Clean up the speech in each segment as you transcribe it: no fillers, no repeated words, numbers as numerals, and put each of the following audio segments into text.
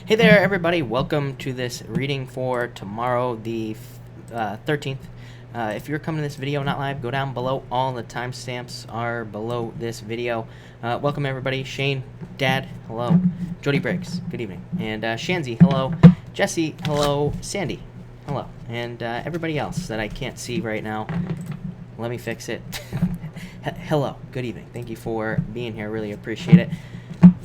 Hey there, everybody. Welcome to this reading for tomorrow, the 13th. If you're coming to this video not live, go down below. All the timestamps are below this video. Welcome, everybody. Shane, Dad, hello. Jody Briggs, good evening. And Shanzi, hello. Jesse, hello. Sandy, hello. And everybody else that I can't see right now, let me fix it. Hello, good evening. Thank you for being here. Really appreciate it.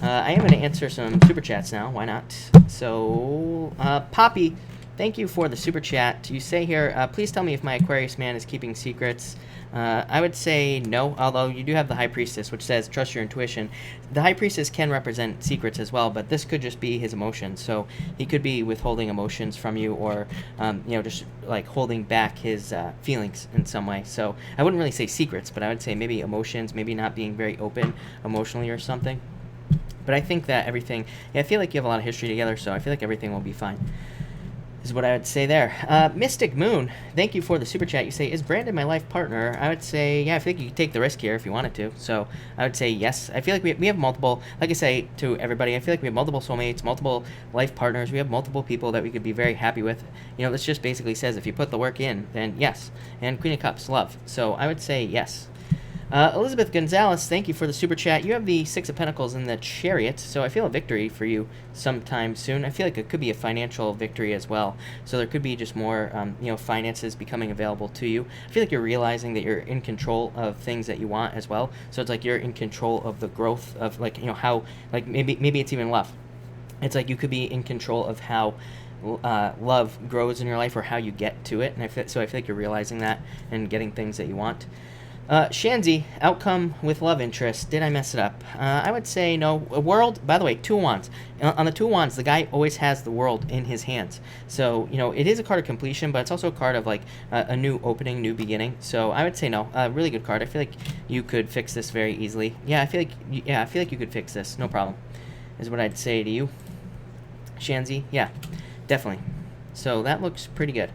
I am going to answer some super chats now. Why not? So, Poppy, thank you for the super chat. You say here, please tell me if my Aquarius man is keeping secrets. I would say no, although you do have the High Priestess, which says trust your intuition. The High Priestess can represent secrets as well, but this could just be his emotions. So he could be withholding emotions from you, or just like holding back his feelings in some way. So I wouldn't really say secrets, but I would say maybe emotions, maybe not being very open emotionally or something. But I think that everything, I feel like you have a lot of history together, so I feel like everything will be fine, is what I would say there. Mystic Moon, thank you for the super chat. You say, is Brandon my life partner? I would say, yeah, I think you could take the risk here if you wanted to. So I would say yes. I feel like we have multiple, like I say to everybody, I feel like we have multiple soulmates, multiple life partners. We have multiple people that we could be very happy with. This just basically says if you put the work in, then yes. And Queen of Cups, love. So I would say yes. Elizabeth Gonzalez, thank you for the super chat. You have the Six of Pentacles in the Chariot, so I feel a victory for you sometime soon. I feel like it could be a financial victory as well. So there could be just more, finances becoming available to you. I feel like you're realizing that you're in control of things that you want as well. So it's like you're in control of the growth of, how, maybe it's even love. It's like you could be in control of how love grows in your life or how you get to it. And I feel like you're realizing that and getting things that you want. Shanzi, outcome with love interest. Did I mess it up? I would say no. A world, by the way, Two of Wands. On the Two of Wands, the guy always has the world in his hands. So, it is a card of completion, but it's also a card of a new opening, new beginning. So I would say no. Really good card. I feel like you could fix this very easily. I feel like you could fix this. No problem, is what I'd say to you. Shanzi, yeah, definitely. So that looks pretty good.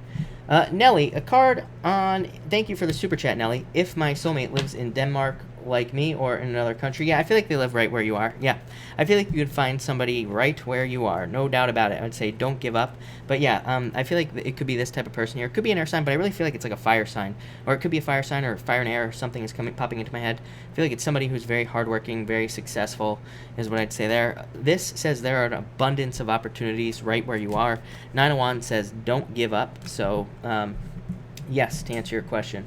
Nelly, a card on, thank you for the super chat, Nelly. If my soulmate lives in Denmark like me or in another country, yeah, I feel like they live right where you are. Yeah, I feel like you could find somebody right where you are. No doubt about it. I would say don't give up. But yeah, I feel like it could be this type of person here. It could be an air sign, but I really feel like it's like a fire sign. Or it could be a fire sign or fire and air or something is popping into my head. I feel like it's somebody who's very hardworking, very successful, is what I'd say there. This says there are an abundance of opportunities right where you are. 9 of Wands says don't give up. So, yes, to answer your question.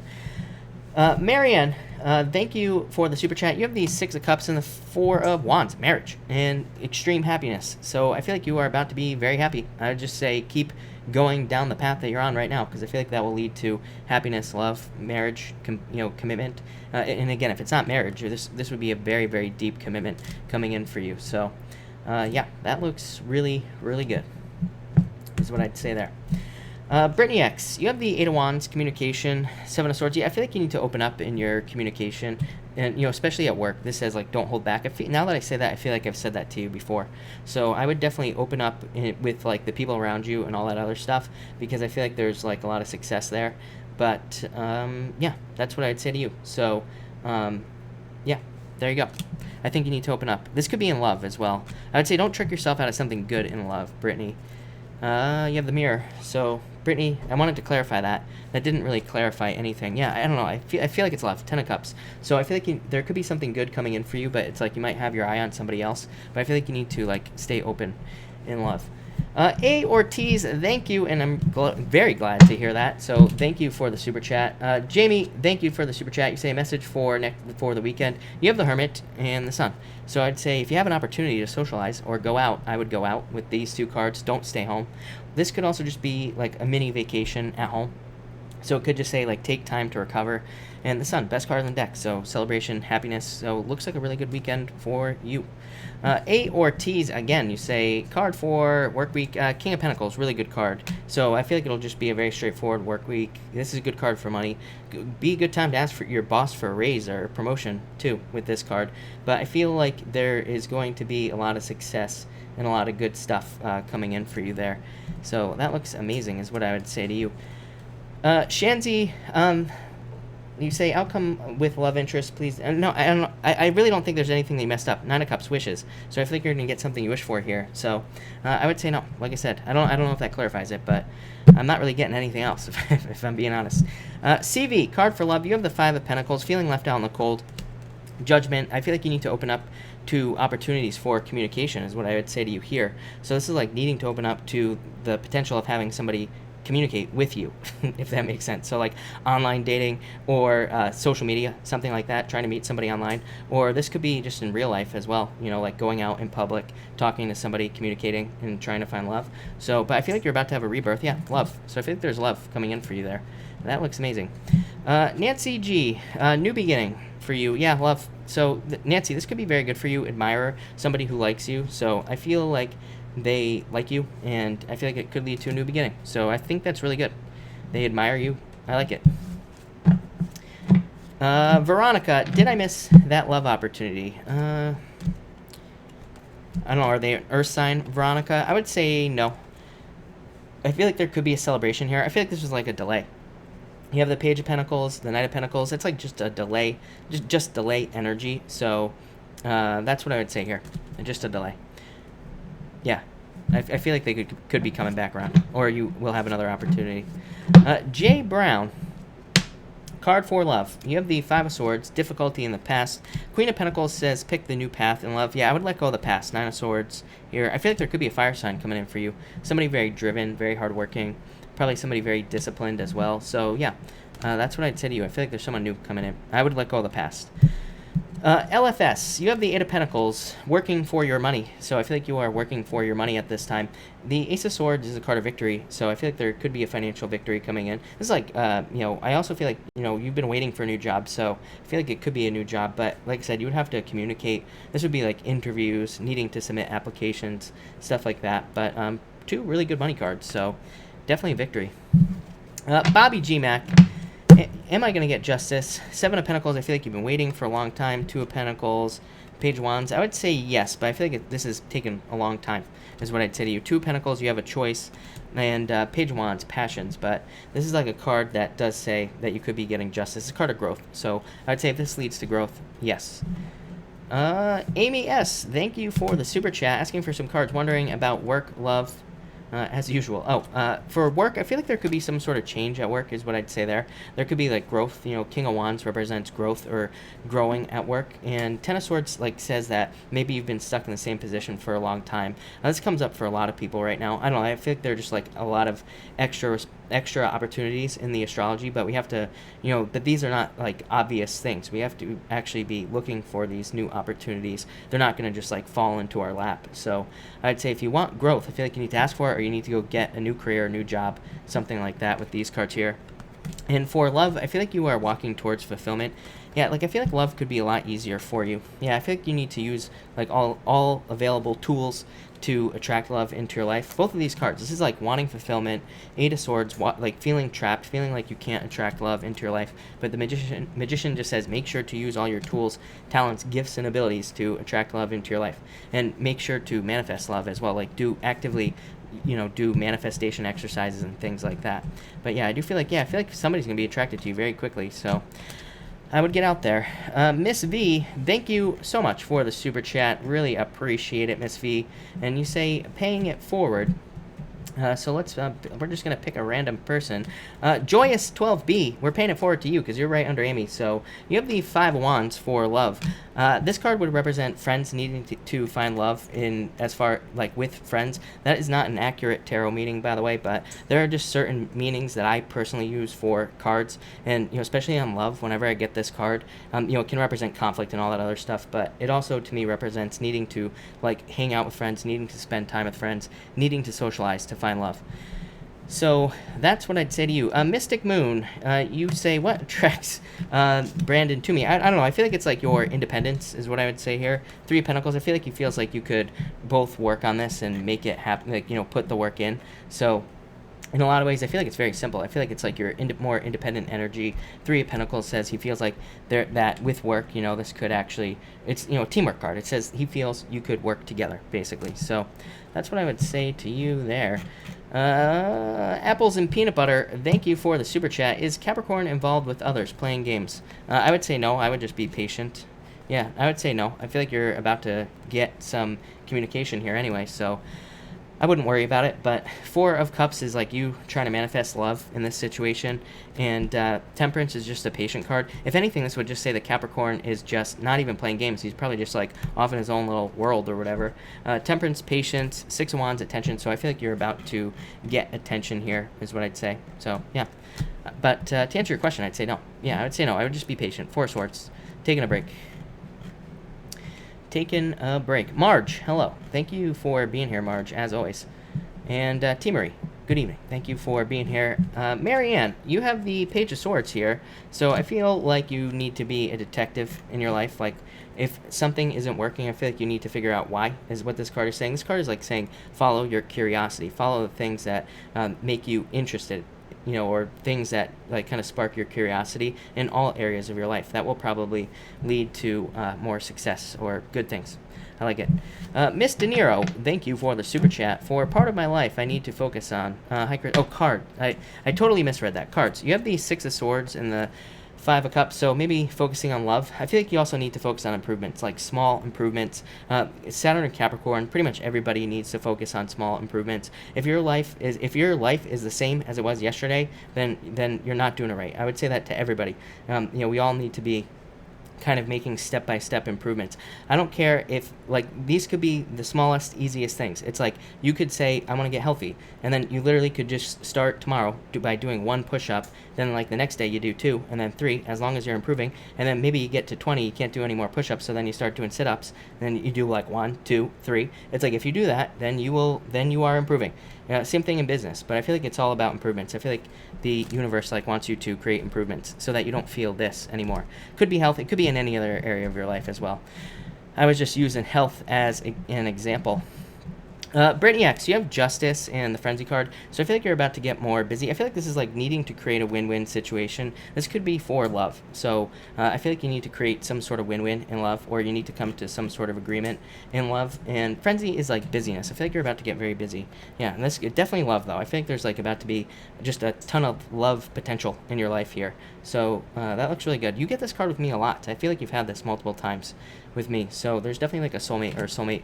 Marianne, thank you for the super chat. You have the Six of Cups and the Four of Wands, marriage, and extreme happiness. So I feel like you are about to be very happy. I would just say keep going down the path that you're on right now, because I feel like that will lead to happiness, love, marriage, commitment. And again, if it's not marriage, this would be a very, very deep commitment coming in for you. So, yeah, that looks really, really good, is what I'd say there. Brittany X, you have the 8 of Wands, communication, 7 of Swords. Yeah, I feel like you need to open up in your communication, and especially at work. This says don't hold back. Now that I say that, I feel like I've said that to you before. So I would definitely open up with the people around you and all that other stuff, because I feel like there's a lot of success there. But yeah, that's what I'd say to you. So yeah, there you go. I think you need to open up. This could be in love as well. I would say don't trick yourself out of something good in love, Brittany. You have the Mirror. So, Brittany, I wanted to clarify that. That didn't really clarify anything. Yeah, I don't know. I feel like it's love. 10 of Cups. So I feel like there could be something good coming in for you, but it's you might have your eye on somebody else. But I feel like you need to stay open in love. A Ortiz, thank you, and I'm very glad to hear that. So thank you for the super chat. Jamie, thank you for the super chat. You say a message for the weekend. You have the Hermit and the Sun. So I'd say if you have an opportunity to socialize or go out, I would go out with these two cards. Don't stay home. This could also just be a mini vacation at home. So it could just say take time to recover. And the Sun, best card in the deck. So celebration, happiness. So looks like a really good weekend for you. A Ortiz, again, you say card for work week. King of Pentacles, really good card. So I feel like it'll just be a very straightforward work week. This is a good card for money. Be a good time to ask for your boss for a raise or a promotion too with this card. But I feel like there is going to be a lot of success and a lot of good stuff coming in for you there. So that looks amazing, is what I would say to you. Shanzi, You say outcome with love interest, please. No, I don't. I really don't think there's anything that you messed up. Nine of Cups, wishes. So I feel like you're gonna get something you wish for here. So I would say no. Like I said, I don't know if that clarifies it, but I'm not really getting anything else if I'm being honest. CV card for love. You have the Five of Pentacles, feeling left out in the cold. Judgment. I feel like you need to open up to opportunities for communication is what I would say to you here. So this is like needing to open up to the potential of having somebody communicate with you, if that makes sense. So like online dating or social media, something like that, trying to meet somebody online. Or this could be just in real life as well, you know, like going out in public, talking to somebody, communicating, and trying to find love. So, but I feel like you're about to have a rebirth. Yeah, love. So I feel like there's love coming in for you there. That looks amazing. Nancy G, new beginning for you. Yeah, love. So Nancy, this could be very good for you. Admirer, somebody who likes you. So I feel like they like you, and I feel like it could lead to a new beginning. So I think that's really good. They admire you. I like it. Veronica, did I miss that love opportunity? I don't know. Are they an earth sign, Veronica? I would say no. I feel like there could be a celebration here. I feel like this was like a delay. You have the Page of Pentacles, the Knight of Pentacles. It's like just a delay, just delay energy. So that's what I would say here. Just a delay. Yeah, I feel like they could be coming back around, or you will have another opportunity. Jay Brown, card for love. You have the Five of Swords, difficulty in the past. Queen of Pentacles says pick the new path in love. Yeah, I would let go of the past. Nine of Swords here. I feel like there could be a fire sign coming in for you. Somebody very driven, very hardworking. Probably somebody very disciplined as well. So yeah, that's what I'd say to you. I feel like there's someone new coming in. I would let go of the past. LFS, you have the Eight of Pentacles, working for your money. So I feel like you are working for your money at this time. The Ace of Swords is a card of victory, so I feel like there could be a financial victory coming in. This is like, you know, I also feel like, you know, you've been waiting for a new job, so I feel like it could be a new job. But like I said, you would have to communicate. This would be like interviews, needing to submit applications, stuff like that. But two really good money cards, so definitely a victory. Bobby G-Mac. Am I going to get justice? Seven of Pentacles, I feel like you've been waiting for a long time. Two of Pentacles, Page of Wands. I would say yes, but I feel like this has taken a long time, is what I'd say to you. Two of Pentacles, you have a choice. And Page of Wands, passions. But this is like a card that does say that you could be getting justice. It's a card of growth. So I would say if this leads to growth, yes. Amy S., thank you for the super chat, asking for some cards, wondering about work, love, as usual. For work, I feel like there could be some sort of change at work is what I'd say there. There could be like growth, you know, King of Wands represents growth or growing at work. And Ten of Swords like says that maybe you've been stuck in the same position for a long time. This comes up for a lot of people right now. I don't know, I feel like there are just like a lot of extra opportunities in the astrology, but we have to, you know, that these are not like obvious things. We have to actually be looking for these new opportunities. They're not going to just like fall into our lap. So I'd say if you want growth, I feel like you need to ask for it, or you need to go get a new career, a new job, something like that with these cards here. And for love, I feel like you are walking towards fulfillment. Yeah, like I feel like love could be a lot easier for you. Yeah, I feel like you need to use like all available tools to attract love into your life. Both of these cards, this is like wanting fulfillment, Eight of Swords, like feeling trapped, feeling like you can't attract love into your life. But the magician just says make sure to use all your tools, talents, gifts, and abilities to attract love into your life. And make sure to manifest love as well, like do actively, you know, do manifestation exercises and things like that. But yeah, I feel like somebody's gonna be attracted to you very quickly, so I would get out there. Miss V, thank you so much for the super chat. Really appreciate it, Miss V. And you say paying it forward. So let's, we're just going to pick a random person. Joyous 12B, we're paying it forward to you because you're right under Amy. So you have the Five of Wands for love. This card would represent friends needing to find love in as far like with friends. That is not an accurate tarot meaning, by the way, but there are just certain meanings that I personally use for cards. And, you know, especially on love, whenever I get this card, you know, it can represent conflict and all that other stuff, but it also to me represents needing to like hang out with friends, needing to spend time with friends, needing to socialize to find love. So that's what I'd say to you. Mystic Moon, you say what attracts Brandon to me? I don't know. I feel like it's like your independence is what I would say here. Three of Pentacles. I feel like he feels like you could both work on this and make it happen. Like, you know, put the work in. So in a lot of ways, I feel like it's very simple. I feel like it's like your more independent energy. Three of Pentacles says he feels like that with work, you know, this could actually, it's, you know, a teamwork card. It says he feels you could work together, basically. So that's what I would say to you there. Apples and peanut butter, thank you for the super chat. Is Capricorn involved with others playing games? I would say no. I would just be patient. Yeah, I would say no. I feel like you're about to get some communication here anyway, so I wouldn't worry about it. But Four of Cups is like you trying to manifest love in this situation, and Temperance is just a patient card. If anything, this would just say that Capricorn is just not even playing games. He's probably just like off in his own little world or whatever. Temperance, patience, Six of Wands, attention. So I feel like you're about to get attention here is what I'd say. So yeah, but to answer your question, I'd say no. Yeah, I would say no. I would just be patient. Four of Swords, taking a break. Taking a break. Marge, hello. Thank you for being here, Marge, as always. And T. Marie, good evening. Thank you for being here. Marianne, you have the Page of Swords here, so I feel like you need to be a detective in your life. Like, if something isn't working, I feel like you need to figure out why, is what this card is saying. This card is like saying, follow your curiosity. Follow the things that make you interested, you know, or things that like kind of spark your curiosity in all areas of your life. That will probably lead to more success or good things. I like it. Miss De Niro, thank you for the super chat. For part of my life, I need to focus on card. I totally misread that. Cards. You have the Six of Swords and the Five of Cups, so maybe focusing on love. I feel like you also need to focus on improvements, like small improvements. Saturn and Capricorn, pretty much everybody needs to focus on small improvements. If your life is the same as it was yesterday, then you're not doing it right. I would say that to everybody. You know, we all need to be kind of making step-by-step improvements. I don't care if, like, these could be the smallest, easiest things. It's like, you could say, I want to get healthy, and then you literally could just start tomorrow by doing 1 push-up, then, like, the next day you do 2, and then 3, as long as you're improving, and then maybe you get to 20, you can't do any more push-ups, so then you start doing sit-ups, then you do, like, 1, 2, 3. It's like, if you do that, then you are improving. Same thing in business, but I feel like it's all about improvements. I feel like the universe wants you to create improvements so that you don't feel this anymore. Could be health. It could be in any other area of your life as well. I was just using health as an example. Brittany X, you have Justice and the Frenzy card, so I feel like you're about to get more busy. I feel like this is like needing to create a win-win situation. This could be for love, so I feel like you need to create some sort of win-win in love, or you need to come to some sort of agreement in love. And Frenzy is like busyness. I feel like you're about to get very busy. Yeah, and this definitely love though. I feel like there's like about to be just a ton of love potential in your life here. So that looks really good. You get this card with me a lot. I feel like you've had this multiple times with me. So there's definitely like a soulmate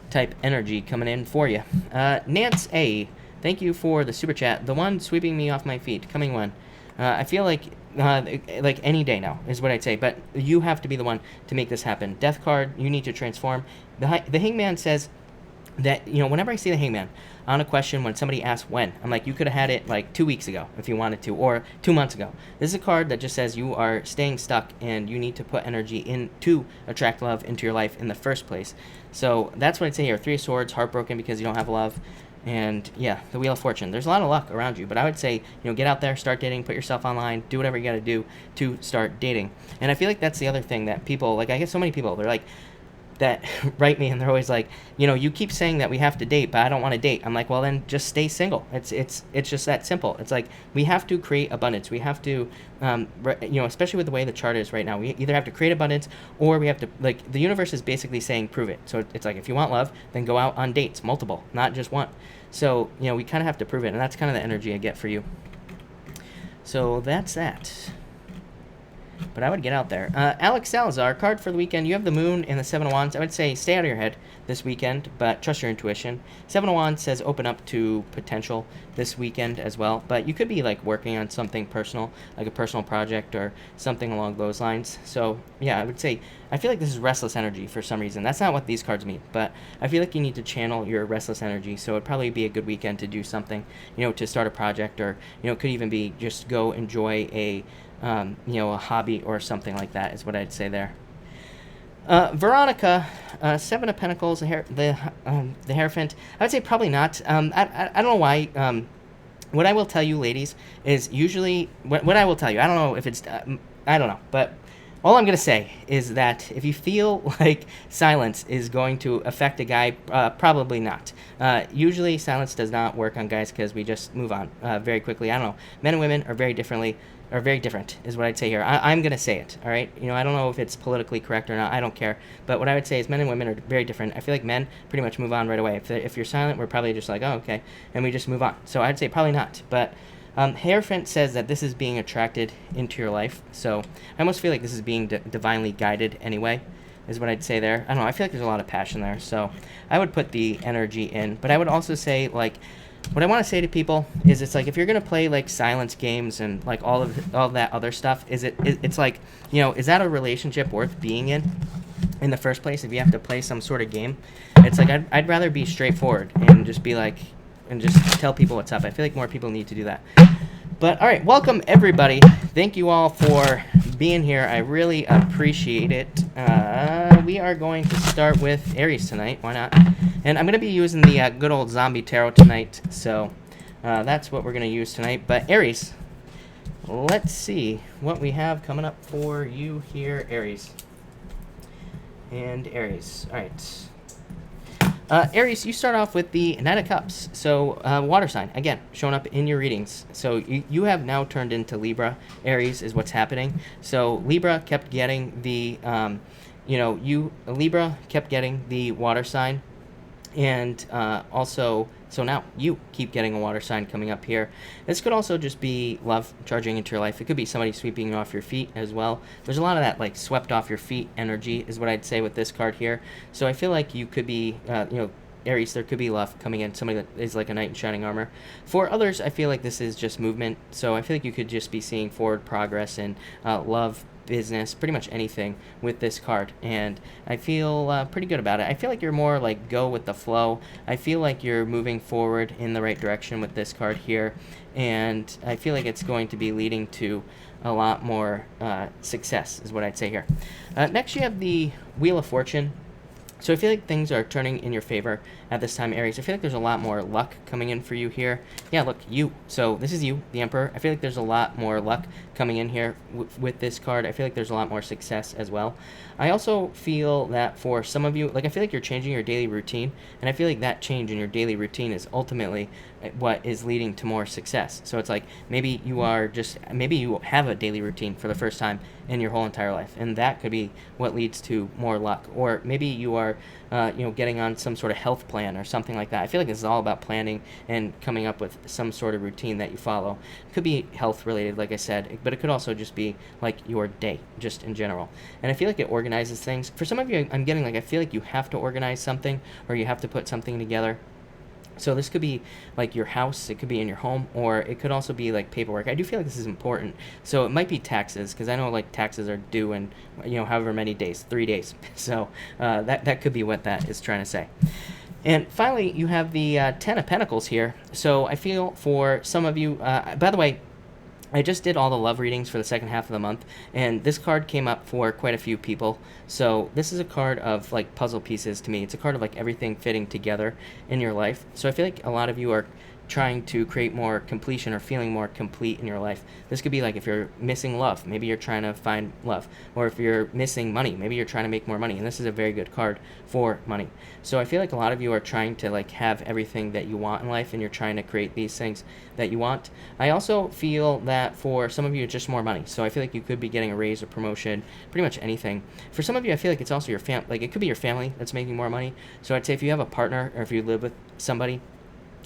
type energy coming in for you. Nance A, thank you for the super chat. The one sweeping me off my feet, coming when? I feel like any day now is what I'd say, but you have to be the one to make this happen. Death card, you need to transform. The Hangman says that, you know, whenever I see the Hangman on a question, when somebody asks when, I'm like, you could have had it like 2 weeks ago if you wanted to, or 2 months ago. This is a card that just says you are staying stuck and you need to put energy in to attract love into your life in the first place. So that's what I'd say here. 3 of Swords, heartbroken because you don't have love. And yeah, the Wheel of Fortune. There's a lot of luck around you, but I would say, you know, get out there, start dating, put yourself online, do whatever you got to do to start dating. And I feel like that's the other thing that people, like, I get so many people, they're like, that write me and they're always like, you know, you keep saying that we have to date, but I don't want to date. I'm like, well, then just stay single. It's just that simple. It's like, we have to create abundance. We have to, you know, especially with the way the chart is right now, we either have to create abundance or we have to, like, the universe is basically saying, prove it. So it's like, if you want love, then go out on dates, multiple, not just one. So, you know, we kind of have to prove it, and that's kind of the energy I get for you. So that's that. But I would get out there. Alex Salazar, card for the weekend. You have the Moon and the Seven of Wands. I would say stay out of your head this weekend, but trust your intuition. Seven of Wands says open up to potential this weekend as well. But you could be like working on something personal, like a personal project or something along those lines. So yeah, I would say I feel like this is restless energy for some reason. That's not what these cards mean, but I feel like you need to channel your restless energy. So it'd probably be a good weekend to do something, you know, to start a project, or, you know, it could even be just go enjoy a you know, a hobby or something like that is what I'd say there. Veronica, Seven of Pentacles, the Hierophant. I would say probably not. I don't know why. What I will tell you, ladies, is usually what I will tell you. I don't know if it's I don't know, but all I'm going to say is that if you feel like silence is going to affect a guy, probably not. Usually silence does not work on guys because we just move on very quickly. I don't know. Men and women are very different is what I'd say here. I'm going to say it, all right? You know, I don't know if it's politically correct or not. I don't care. But what I would say is men and women are very different. I feel like men pretty much move on right away. If you're silent, we're probably just like, oh, okay, and we just move on. So I'd say probably not. But Hierophant says that this is being attracted into your life. So I almost feel like this is being divinely guided anyway, is what I'd say there. I don't know. I feel like there's a lot of passion there. So I would put the energy in. But I would also say, like, what I want to say to people is it's like if you're going to play like silence games and like all that other stuff, it's like, you know, is that a relationship worth being in the first place? If you have to play some sort of game, it's like I'd rather be straightforward and just be like, and just tell people what's up. I feel like more people need to do that. But all right, welcome everybody. Thank you all for being here. I really appreciate it. We are going to start with Aries tonight. Why not? And I'm going to be using the good old zombie tarot tonight. So that's what we're going to use tonight. But Aries, let's see what we have coming up for you here, Aries. And Aries. All right. Aries, you start off with the Knight of Cups. So, water sign, again, showing up in your readings. So, you have now turned into Libra. Aries is what's happening. So, Libra kept getting the, Libra kept getting the water sign. And also, so now you keep getting a water sign coming up here. This could also just be love charging into your life. It could be somebody sweeping you off your feet as well. There's a lot of that like swept off your feet energy is what I'd say with this card here. So I feel like you could be, Aries, there could be love coming in, somebody that is like a knight in shining armor. For others, I feel like this is just movement. So I feel like you could just be seeing forward progress and love, business, pretty much anything with this card, and I feel pretty good about it. I feel like you're more like go with the flow. I feel like you're moving forward in the right direction with this card here, and I feel like it's going to be leading to a lot more success is what I'd say here. Next you have the Wheel of Fortune. So I feel like things are turning in your favor at this time, Aries. I feel like there's a lot more luck coming in for you here. Yeah, look, you. So this is you, the Emperor. I feel like there's a lot more luck coming in here with this card. I feel like there's a lot more success as well. I also feel that for some of you, like I feel like you're changing your daily routine, and I feel like that change in your daily routine is ultimately what is leading to more success. So it's like maybe you have a daily routine for the first time in your whole entire life, and that could be what leads to more luck. Or maybe you are getting on some sort of health plan or something like that. I feel like this is all about planning and coming up with some sort of routine that you follow. It could be health related, like I said, but it could also just be like your day, just in general. And I feel like it organizes things. For some of you, I'm getting like I feel like you have to organize something or you have to put something together. So this could be like your house, it could be in your home, or it could also be like paperwork. I do feel like this is important. So it might be taxes, because I know like taxes are due in, however many days, 3 days. So that could be what that is trying to say. And finally, you have the Ten of Pentacles here. So I feel for some of you, by the way, I just did all the love readings for the second half of the month, and this card came up for quite a few people. So this is a card of like puzzle pieces to me. It's a card of like everything fitting together in your life. So I feel like a lot of you are trying to create more completion or feeling more complete in your life. This could be like if you're missing love, maybe you're trying to find love. Or if you're missing money, maybe you're trying to make more money. And this is a very good card for money. So I feel like a lot of you are trying to like have everything that you want in life, and you're trying to create these things that you want. I also feel that for some of you, it's just more money. So I feel like you could be getting a raise or promotion, pretty much anything. For some of you, I feel like it's also your family. Like it could be your family that's making more money. So I'd say if you have a partner or if you live with somebody,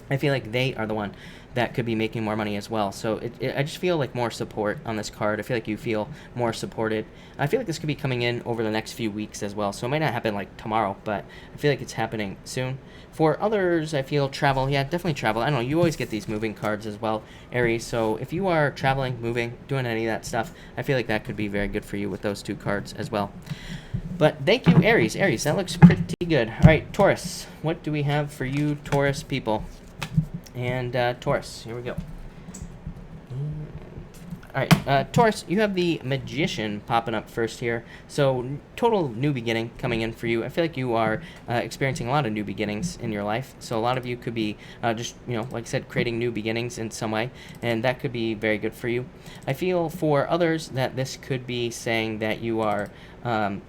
I feel like they are the one that could be making more money as well. So I just feel like more support on this card. I feel like you feel more supported. I feel like this could be coming in over the next few weeks as well. So it might not happen like tomorrow, but I feel like it's happening soon. For others, I feel travel. Yeah, definitely travel. I don't know. You always get these moving cards as well, Aries. So if you are traveling, moving, doing any of that stuff, I feel like that could be very good for you with those two cards as well. But thank you, Aries. Aries, that looks pretty good. All right, Taurus. What do we have for you, Taurus people? And Taurus, here we go. All right, Taurus, you have the Magician popping up first here. So total new beginning coming in for you. I feel like you are experiencing a lot of new beginnings in your life. So a lot of you could be just, like I said, creating new beginnings in some way, and that could be very good for you. I feel for others that this could be saying that you are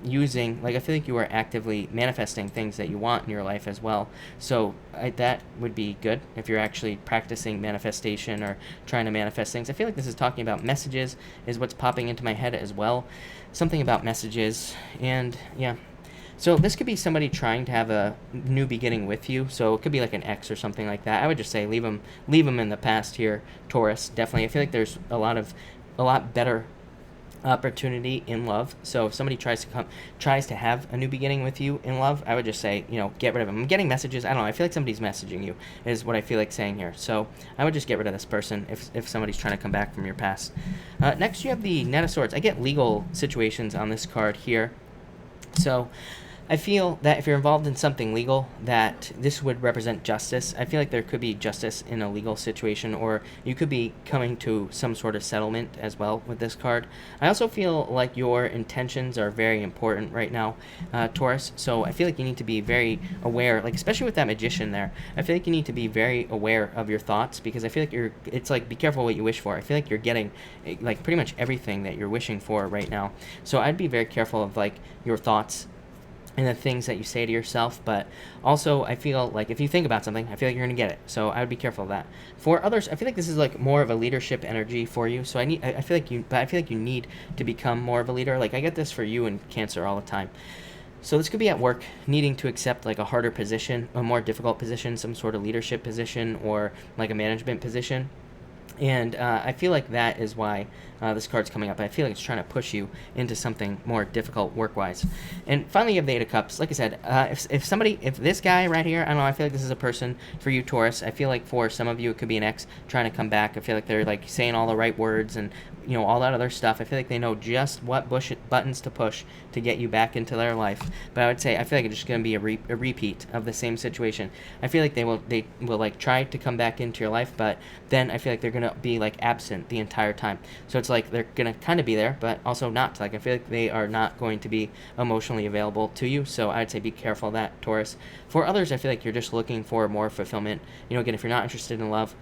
using, like, I feel like you are actively manifesting things that you want in your life as well. So that would be good if you're actually practicing manifestation or trying to manifest things. I feel like this is talking about messages is what's popping into my head as well. Something about messages, and yeah. So this could be somebody trying to have a new beginning with you. So it could be like an ex or something like that. I would just say leave them in the past here, Taurus. Definitely. I feel like there's a lot better opportunity in love. So if somebody tries to have a new beginning with you in love, I would just say, get rid of them. I'm getting messages. I don't know. I feel like somebody's messaging you is what I feel like saying here. So I would just get rid of this person if somebody's trying to come back from your past. Next, you have the Knight of Swords. I get legal situations on this card here. So I feel that if you're involved in something legal, that this would represent justice. I feel like there could be justice in a legal situation, or you could be coming to some sort of settlement as well with this card. I also feel like your intentions are very important right now, Taurus. So I feel like you need to be very aware, like especially with that Magician there. I feel like you need to be very aware of your thoughts, because I feel like it's like, be careful what you wish for. I feel like you're getting like pretty much everything that you're wishing for right now. So I'd be very careful of like your thoughts and the things that you say to yourself. But also I feel like if you think about something, I feel like you're gonna get it. So I would be careful of that. For others, I feel like this is like more of a leadership energy for you. So I feel like you need to become more of a leader. Like I get this for you in Cancer all the time. So this could be at work, needing to accept like a harder position, a more difficult position, some sort of leadership position, or like a management position. And I feel like that is why this card's coming up. I feel like it's trying to push you into something more difficult work-wise. And finally, you have the Eight of Cups. Like I said, if this guy right here, I don't know, I feel like this is a person for you, Taurus. I feel like for some of you, it could be an ex trying to come back. I feel like they're like saying all the right words and all that other stuff. I feel like they know just what buttons to push to get you back into their life. But I would say I feel like it's just going to be a repeat of the same situation. I feel like they will like try to come back into your life, but then I feel like they're going to be like absent the entire time. So it's like they're going to kind of be there, but also not. Like I feel like they are not going to be emotionally available to you. So I would say be careful of that, Taurus. For others, I feel like you're just looking for more fulfillment. Again, if you're not interested in love,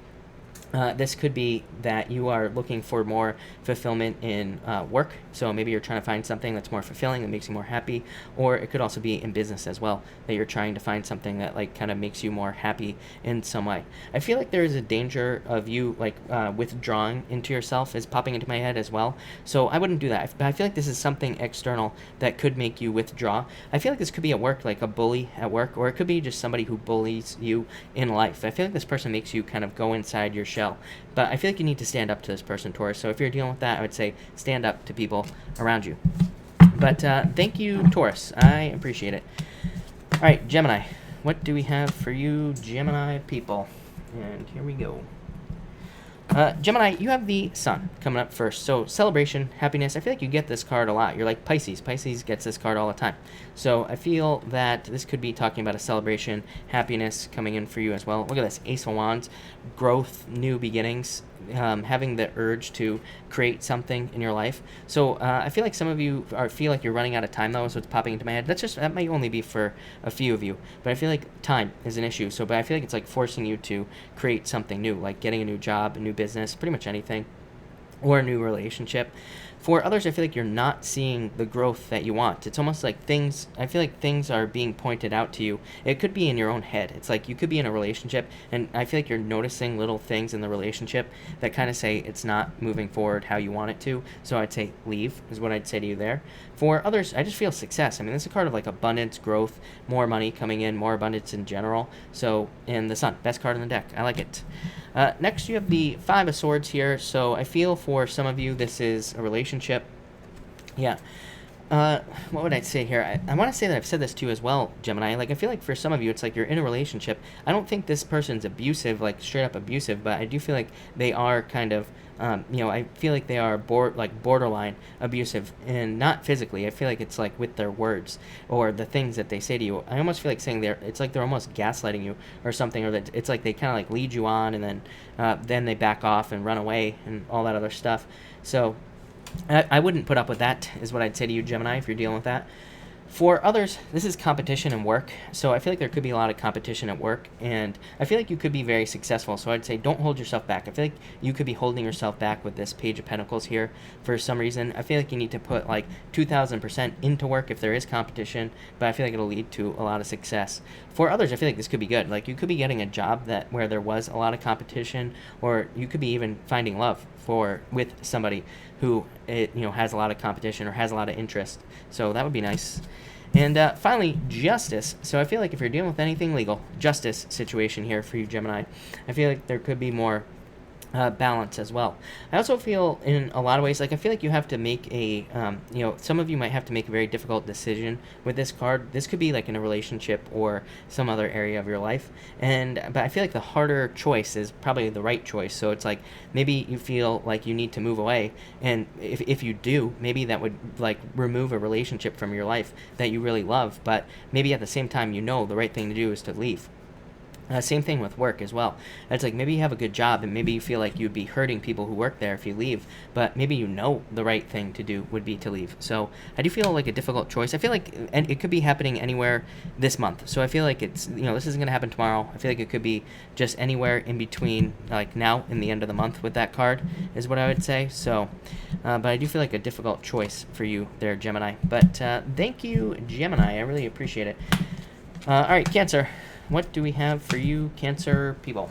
this could be that you are looking for more fulfillment in work. So maybe you're trying to find something that's more fulfilling, that makes you more happy. Or it could also be in business as well, that you're trying to find something that like kind of makes you more happy in some way. I feel like there is a danger of you like withdrawing into yourself is popping into my head as well. So I wouldn't do that. I feel like this is something external that could make you withdraw. I feel like this could be at work, like a bully at work, or it could be just somebody who bullies you in life. I feel like this person makes you kind of go inside your shell. But I feel like you need to stand up to this person, Taurus. So if you're dealing with that, I would say stand up to people around you. But thank you, Taurus. I appreciate it. All right, Gemini. What do we have for you, Gemini people? And here we go. Gemini, you have the Sun coming up first. So celebration, happiness. I feel like you get this card a lot. You're like Pisces. Pisces gets this card all the time. So I feel that this could be talking about a celebration, happiness coming in for you as well. Look at this, Ace of Wands, growth, new beginnings, having the urge to create something in your life. So I feel like some of you feel like you're running out of time though, so it's popping into my head. That might only be for a few of you, but I feel like time is an issue. But I feel like it's like forcing you to create something new, like getting a new job, a new business, pretty much anything, or a new relationship. For others, I feel like you're not seeing the growth that you want. It's almost like I feel like things are being pointed out to you. It could be in your own head. It's like you could be in a relationship, and I feel like you're noticing little things in the relationship that kind of say it's not moving forward how you want it to. So I'd say leave is what I'd say to you there. For others, I just feel success. I mean, this is a card of like abundance, growth, more money coming in, more abundance in general. So, and the Sun, best card in the deck. I like it. Next, you have the Five of Swords here. So I feel for some of you, this is a relationship. Yeah. What would I say here? I want to say that I've said this too as well, Gemini. Like, I feel like for some of you, it's like you're in a relationship. I don't think this person's abusive, like straight up abusive, but I do feel like they are kind of, I feel like they are borderline abusive, and not physically. I feel like it's like with their words or the things that they say to you. I almost feel like saying it's like they're almost gaslighting you or something, or that it's like they kind of like lead you on, and then they back off and run away and all that other stuff. So I wouldn't put up with that, is what I'd say to you, Gemini, if you're dealing with that. For others, this is competition in work. So I feel like there could be a lot of competition at work, and I feel like you could be very successful. So I'd say don't hold yourself back. I feel like you could be holding yourself back with this Page of Pentacles here for some reason. I feel like you need to put like 2,000% into work if there is competition, but I feel like it'll lead to a lot of success. For others, I feel like this could be good. Like you could be getting a job that where there was a lot of competition, or you could be even finding love with somebody who has a lot of competition or has a lot of interest. So that would be nice. And finally, justice. So I feel like if you're dealing with anything legal, justice situation here for you, Gemini, I feel like there could be more balance as well. I also feel in a lot of ways, like I feel like you have to make a, some of you might have to make a very difficult decision with this card. This could be like in a relationship or some other area of your life. But I feel like the harder choice is probably the right choice. So it's like maybe you feel like you need to move away. And if you do, maybe that would like remove a relationship from your life that you really love. But maybe at the same time, the right thing to do is to leave. Same thing with work as well. It's like maybe you have a good job and maybe you feel like you'd be hurting people who work there if you leave, but maybe the right thing to do would be to leave. So I do feel like a difficult choice. I feel like, and it could be happening anywhere this month. So I feel like it's, this isn't going to happen tomorrow. I feel like it could be just anywhere in between, like now and the end of the month with that card is what I would say. So, but I do feel like a difficult choice for you there, Gemini. But thank you, Gemini. I really appreciate it. All right, Cancer. What do we have for you, Cancer people?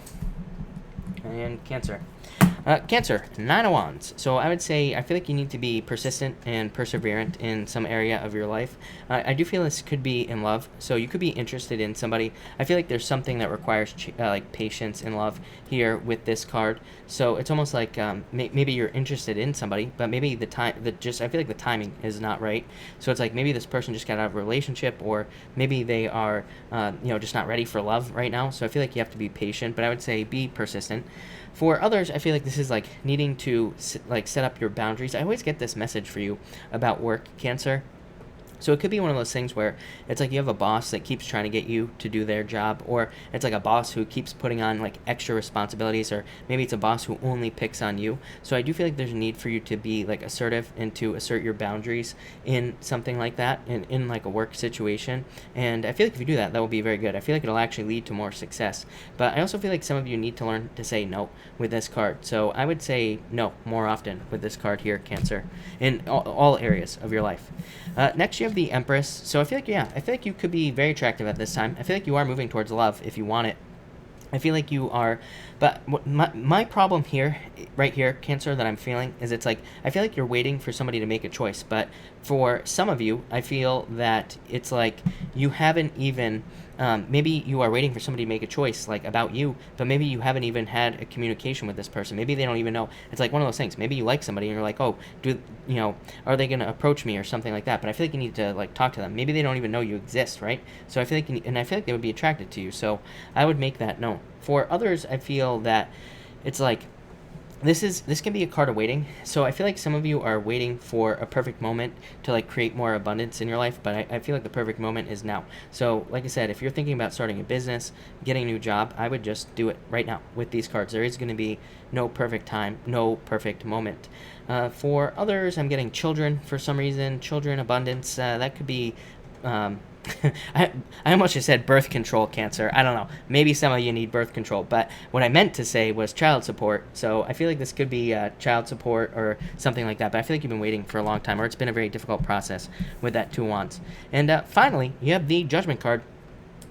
And Cancer. Cancer, 9 of Wands. So I would say I feel like you need to be persistent and perseverant in some area of your life. I do feel this could be in love. So you could be interested in somebody. I feel like there's something that requires like patience in love here with this card. So it's almost like maybe you're interested in somebody, but maybe I feel like the timing is not right. So it's like maybe this person just got out of a relationship, or maybe they are just not ready for love right now. So I feel like you have to be patient, but I would say be persistent. For others, I feel like this is like needing to set up your boundaries. I always get this message for you about work, Cancer. So it could be one of those things where it's like you have a boss that keeps trying to get you to do their job, or it's like a boss who keeps putting on like extra responsibilities, or maybe it's a boss who only picks on you. So I do feel like there's a need for you to be like assertive and to assert your boundaries in something like that, in like a work situation. And I feel like if you do that, that will be very good. I feel like it'll actually lead to more success. But I also feel like some of you need to learn to say no with this card. So I would say no more often with this card here, Cancer, in all areas of your life. Next, you have the Empress. So I feel like you could be very attractive at this time. I feel like you are moving towards love if you want it. I feel like you are, but my problem here, right here, Cancer, that I'm feeling is it's like, I feel like you're waiting for somebody to make a choice. But for some of you, I feel that it's like you haven't even, maybe you are waiting for somebody to make a choice like about you, but maybe you haven't even had a communication with this person. Maybe they don't even know. It's like one of those things. Maybe you like somebody and you're like, oh, are they going to approach me or something like that? But I feel like you need to like talk to them. Maybe they don't even know you exist, right? So I feel like, and I feel like they would be attracted to you. So I would make that known. For others, I feel that it's like this can be a card of waiting. So I feel like some of you are waiting for a perfect moment to like create more abundance in your life, but I feel like the perfect moment is now. So like I said, if you're thinking about starting a business, getting a new job, I would just do it right now with these cards. There is going to be no perfect time, no perfect moment. For others, I'm getting children for some reason, children, abundance. That could be I almost just said birth control, Cancer. I don't know. Maybe some of you need birth control, but what I meant to say was child support. So I feel like this could be child support or something like that, but I feel like you've been waiting for a long time, or it's been a very difficult process with that 2 wands. And finally, you have the Judgment card.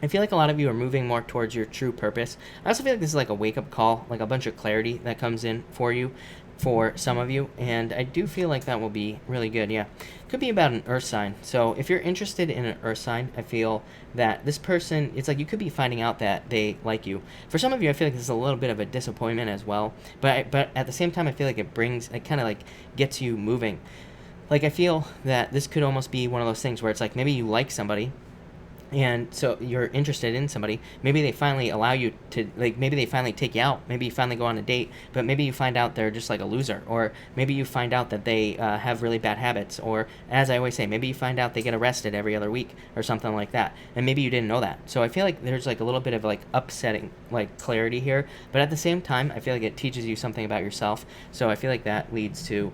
I feel like a lot of you are moving more towards your true purpose. I also feel like this is like a wake-up call, like a bunch of clarity that comes in for you, for some of you, and I do feel like that will be really good. Yeah, could be about an earth sign. So if you're interested in an earth sign, I feel that this person, it's like you could be finding out that they like you. For some of you, I feel like this is a little bit of a disappointment as well, but at the same time, I feel like it kind of like gets you moving. Like I feel that this could almost be one of those things where it's like maybe you like somebody and so you're interested in somebody. Maybe they finally allow you to, like, maybe they finally take you out, maybe you finally go on a date, but maybe you find out they're just like a loser, or maybe you find out that they have really bad habits, or, as I always say, maybe you find out they get arrested every other week or something like that, and maybe you didn't know that. So I feel like there's like a little bit of like upsetting like clarity here, but at the same time I feel like it teaches you something about yourself, so I feel like that leads to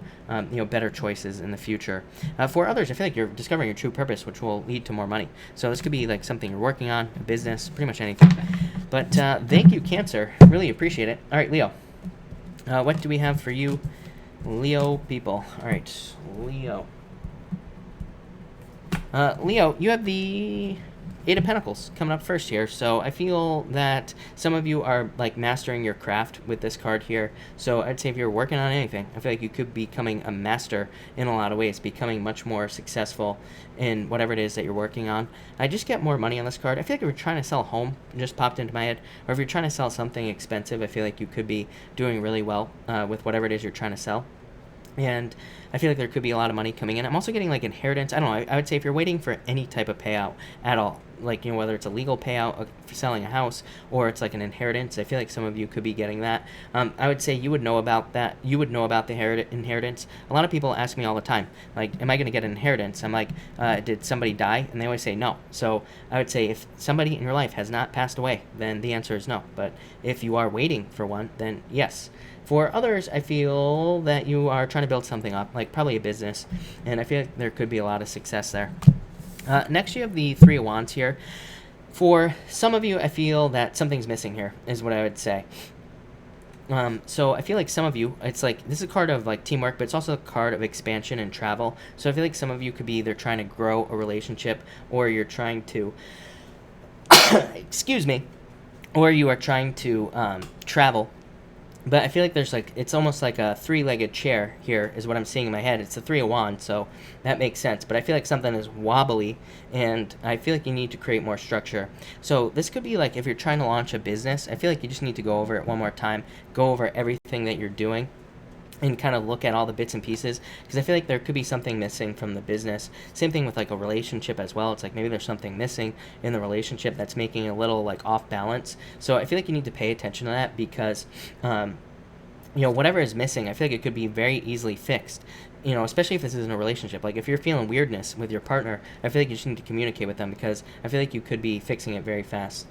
better choices in the future. For others, I feel like you're discovering your true purpose, which will lead to more money. So this could be like something you're working on, a business, pretty much anything. But thank you, Cancer. Really appreciate it. All right, Leo. What do we have for you, Leo people? All right, Leo. Leo, you have the Eight of Pentacles coming up first here. So I feel that some of you are like mastering your craft with this card here. So I'd say if you're working on anything, I feel like you could be becoming a master in a lot of ways, becoming much more successful in whatever it is that you're working on. I just get more money on this card. I feel like if you're trying to sell a home, it just popped into my head, or if you're trying to sell something expensive, I feel like you could be doing really well with whatever it is you're trying to sell. And I feel like there could be a lot of money coming in. I'm also getting like inheritance. I don't know. I would say if you're waiting for any type of payout at all, like, whether it's a legal payout for selling a house or it's like an inheritance, I feel like some of you could be getting that. I would say you would know about that. You would know about the inheritance. A lot of people ask me all the time, like, am I going to get an inheritance? I'm like, did somebody die? And they always say no. So I would say if somebody in your life has not passed away, then the answer is no. But if you are waiting for one, then yes. For others, I feel that you are trying to build something up, like probably a business, and I feel like there could be a lot of success there. Next, you have the Three of Wands here. For some of you, I feel that something's missing here, is what I would say. So I feel like some of you, it's like, this is a card of like teamwork, but it's also a card of expansion and travel. So I feel like some of you could be either trying to grow a relationship, or you're trying to, excuse me, or you are trying to travel. But I feel like there's like, it's almost like a three-legged chair here is what I'm seeing in my head. It's the Three of Wands, so that makes sense. But I feel like something is wobbly, and I feel like you need to create more structure. So this could be like if you're trying to launch a business, I feel like you just need to go over it one more time, go over everything that you're doing, and kind of look at all the bits and pieces, because I feel like there could be something missing from the business. Same thing with like a relationship as well. It's like maybe there's something missing in the relationship that's making it a little like off balance. So I feel like you need to pay attention to that, because whatever is missing, I feel like it could be very easily fixed. Especially if this isn't a relationship. Like if you're feeling weirdness with your partner, I feel like you just need to communicate with them, because I feel like you could be fixing it very fast.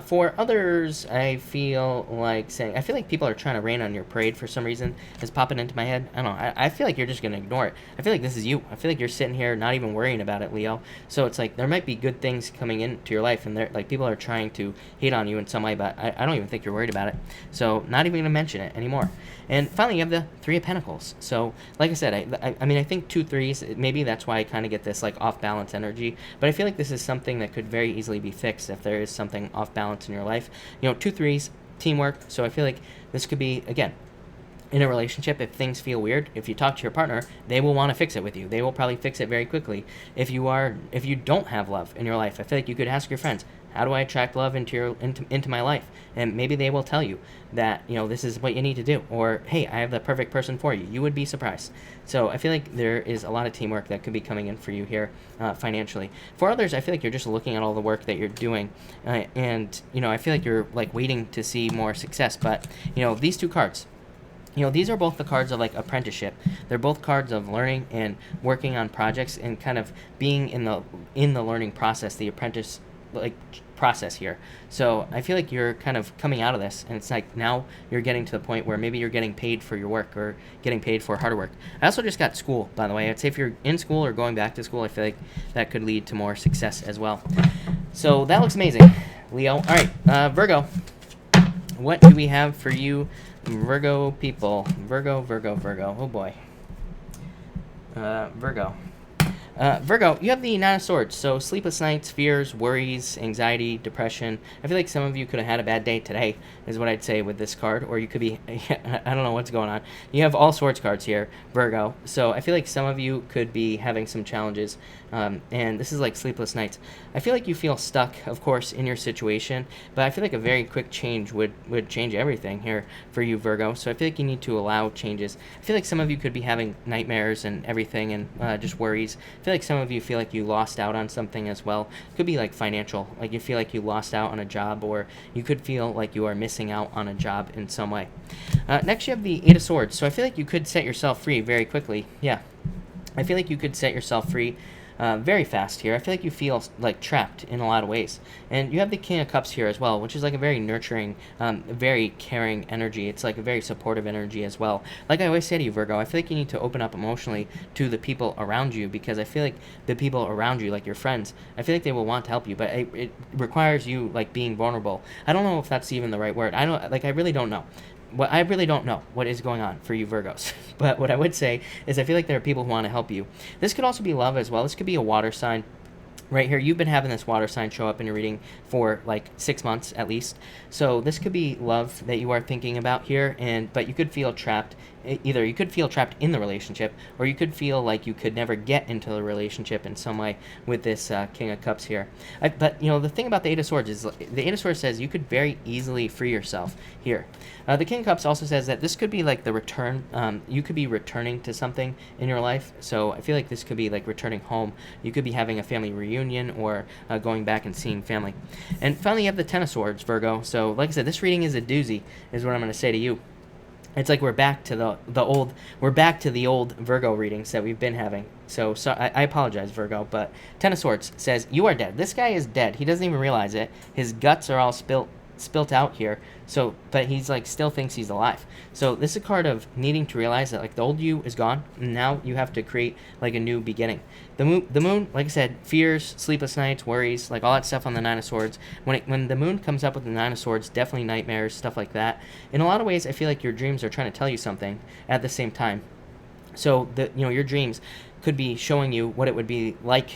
For others, I feel like saying, I feel like people are trying to rain on your parade for some reason. It's popping into my head. I don't know. I feel like you're just going to ignore it. I feel like this is you. I feel like you're sitting here not even worrying about it, Leo. So it's like there might be good things coming into your life, and they're like people are trying to hate on you in some way, but I don't even think you're worried about it. So not even going to mention it anymore. And finally, you have the Three of Pentacles. So like I said, I mean, I think 2 3s, maybe that's why I kind of get this like off balance energy, but I feel like this is something that could very easily be fixed if there is something off balance in your life. 2 3s, teamwork. So I feel like this could be, again, in a relationship, if things feel weird, if you talk to your partner, they will want to fix it with you. They will probably fix it very quickly. If you don't have love in your life, I feel like you could ask your friends, how do I attract love into my life? And maybe they will tell you that, this is what you need to do. Or, hey, I have the perfect person for you. You would be surprised. So I feel like there is a lot of teamwork that could be coming in for you here financially. For others, I feel like you're just looking at all the work that you're doing. And I feel like you're like waiting to see more success. But, these 2 cards, these are both the cards of like apprenticeship. They're both cards of learning and working on projects and kind of being in the learning process, the apprentice like process here. So I feel like you're kind of coming out of this, and it's like now you're getting to the point where maybe you're getting paid for your work, or getting paid for harder work. I also just got school, by the way. I'd say if you're in school or going back to school, I feel like that could lead to more success as well. So that looks amazing, Leo. All right, Virgo. What do we have for you, Virgo people? Virgo. Oh boy. Virgo. Virgo, you have the Nine of Swords, so sleepless nights, fears, worries, anxiety, depression. I feel like some of you could have had a bad day today, is what I'd say with this card, or you could be, I don't know what's going on. You have all Swords cards here, Virgo, so I feel like some of you could be having some challenges, and this is like sleepless nights. I feel like you feel stuck, of course, in your situation, but I feel like a very quick change would change everything here for you, Virgo, so I feel like you need to allow changes. I feel like some of you could be having nightmares and everything, and just worries, I feel like some of you feel like you lost out on something as well. It could be like financial, like you feel like you lost out on a job, or you could feel like you are missing out on a job in some way. Next, you have the Eight of Swords. So I feel like you could set yourself free very quickly. Yeah, I feel like you could set yourself free very fast here. I feel like you feel like trapped in a lot of ways. And you have the King of Cups here as well, which is like a very nurturing, very caring energy. It's like a very supportive energy as well. Like I always say to you, Virgo, I feel like you need to open up emotionally to the people around you, because I feel like the people around you, like your friends, I feel like they will want to help you, but it requires you like being vulnerable. I don't know if that's even the right word. I really don't know. I really don't know what is going on for you Virgos. But what I would say is I feel like there are people who want to help you. This could also be love as well. This could be a water sign. Right here, you've been having this water sign show up in your reading for like 6 months at least. So this could be love that you are thinking about here, but you could feel trapped. Either you could feel trapped in the relationship, or you could feel like you could never get into the relationship in some way with this King of Cups here. But the thing about the Eight of Swords is the Eight of Swords says you could very easily free yourself here. The King of Cups also says that this could be like the return. You could be returning to something in your life. So I feel like this could be like returning home. You could be having a family reunion, or going back and seeing family. And finally, you have the Ten of Swords, Virgo. So like I said, this reading is a doozy, is what I'm going to say to you. It's like we're back to the old Virgo readings that we've been having. So I apologize, Virgo, but Ten of Swords says you are dead. This guy is dead. He doesn't even realize it. His guts are all spilt out here. So, but he's like still thinks he's alive. So this is a card of needing to realize that like the old you is gone. And now you have to create like a new beginning. The moon, like I said, fears, sleepless nights, worries, like all that stuff on the Nine of Swords. When the moon comes up with the Nine of Swords, definitely nightmares, stuff like that. In a lot of ways, I feel like your dreams are trying to tell you something at the same time. So your dreams could be showing you what it would be like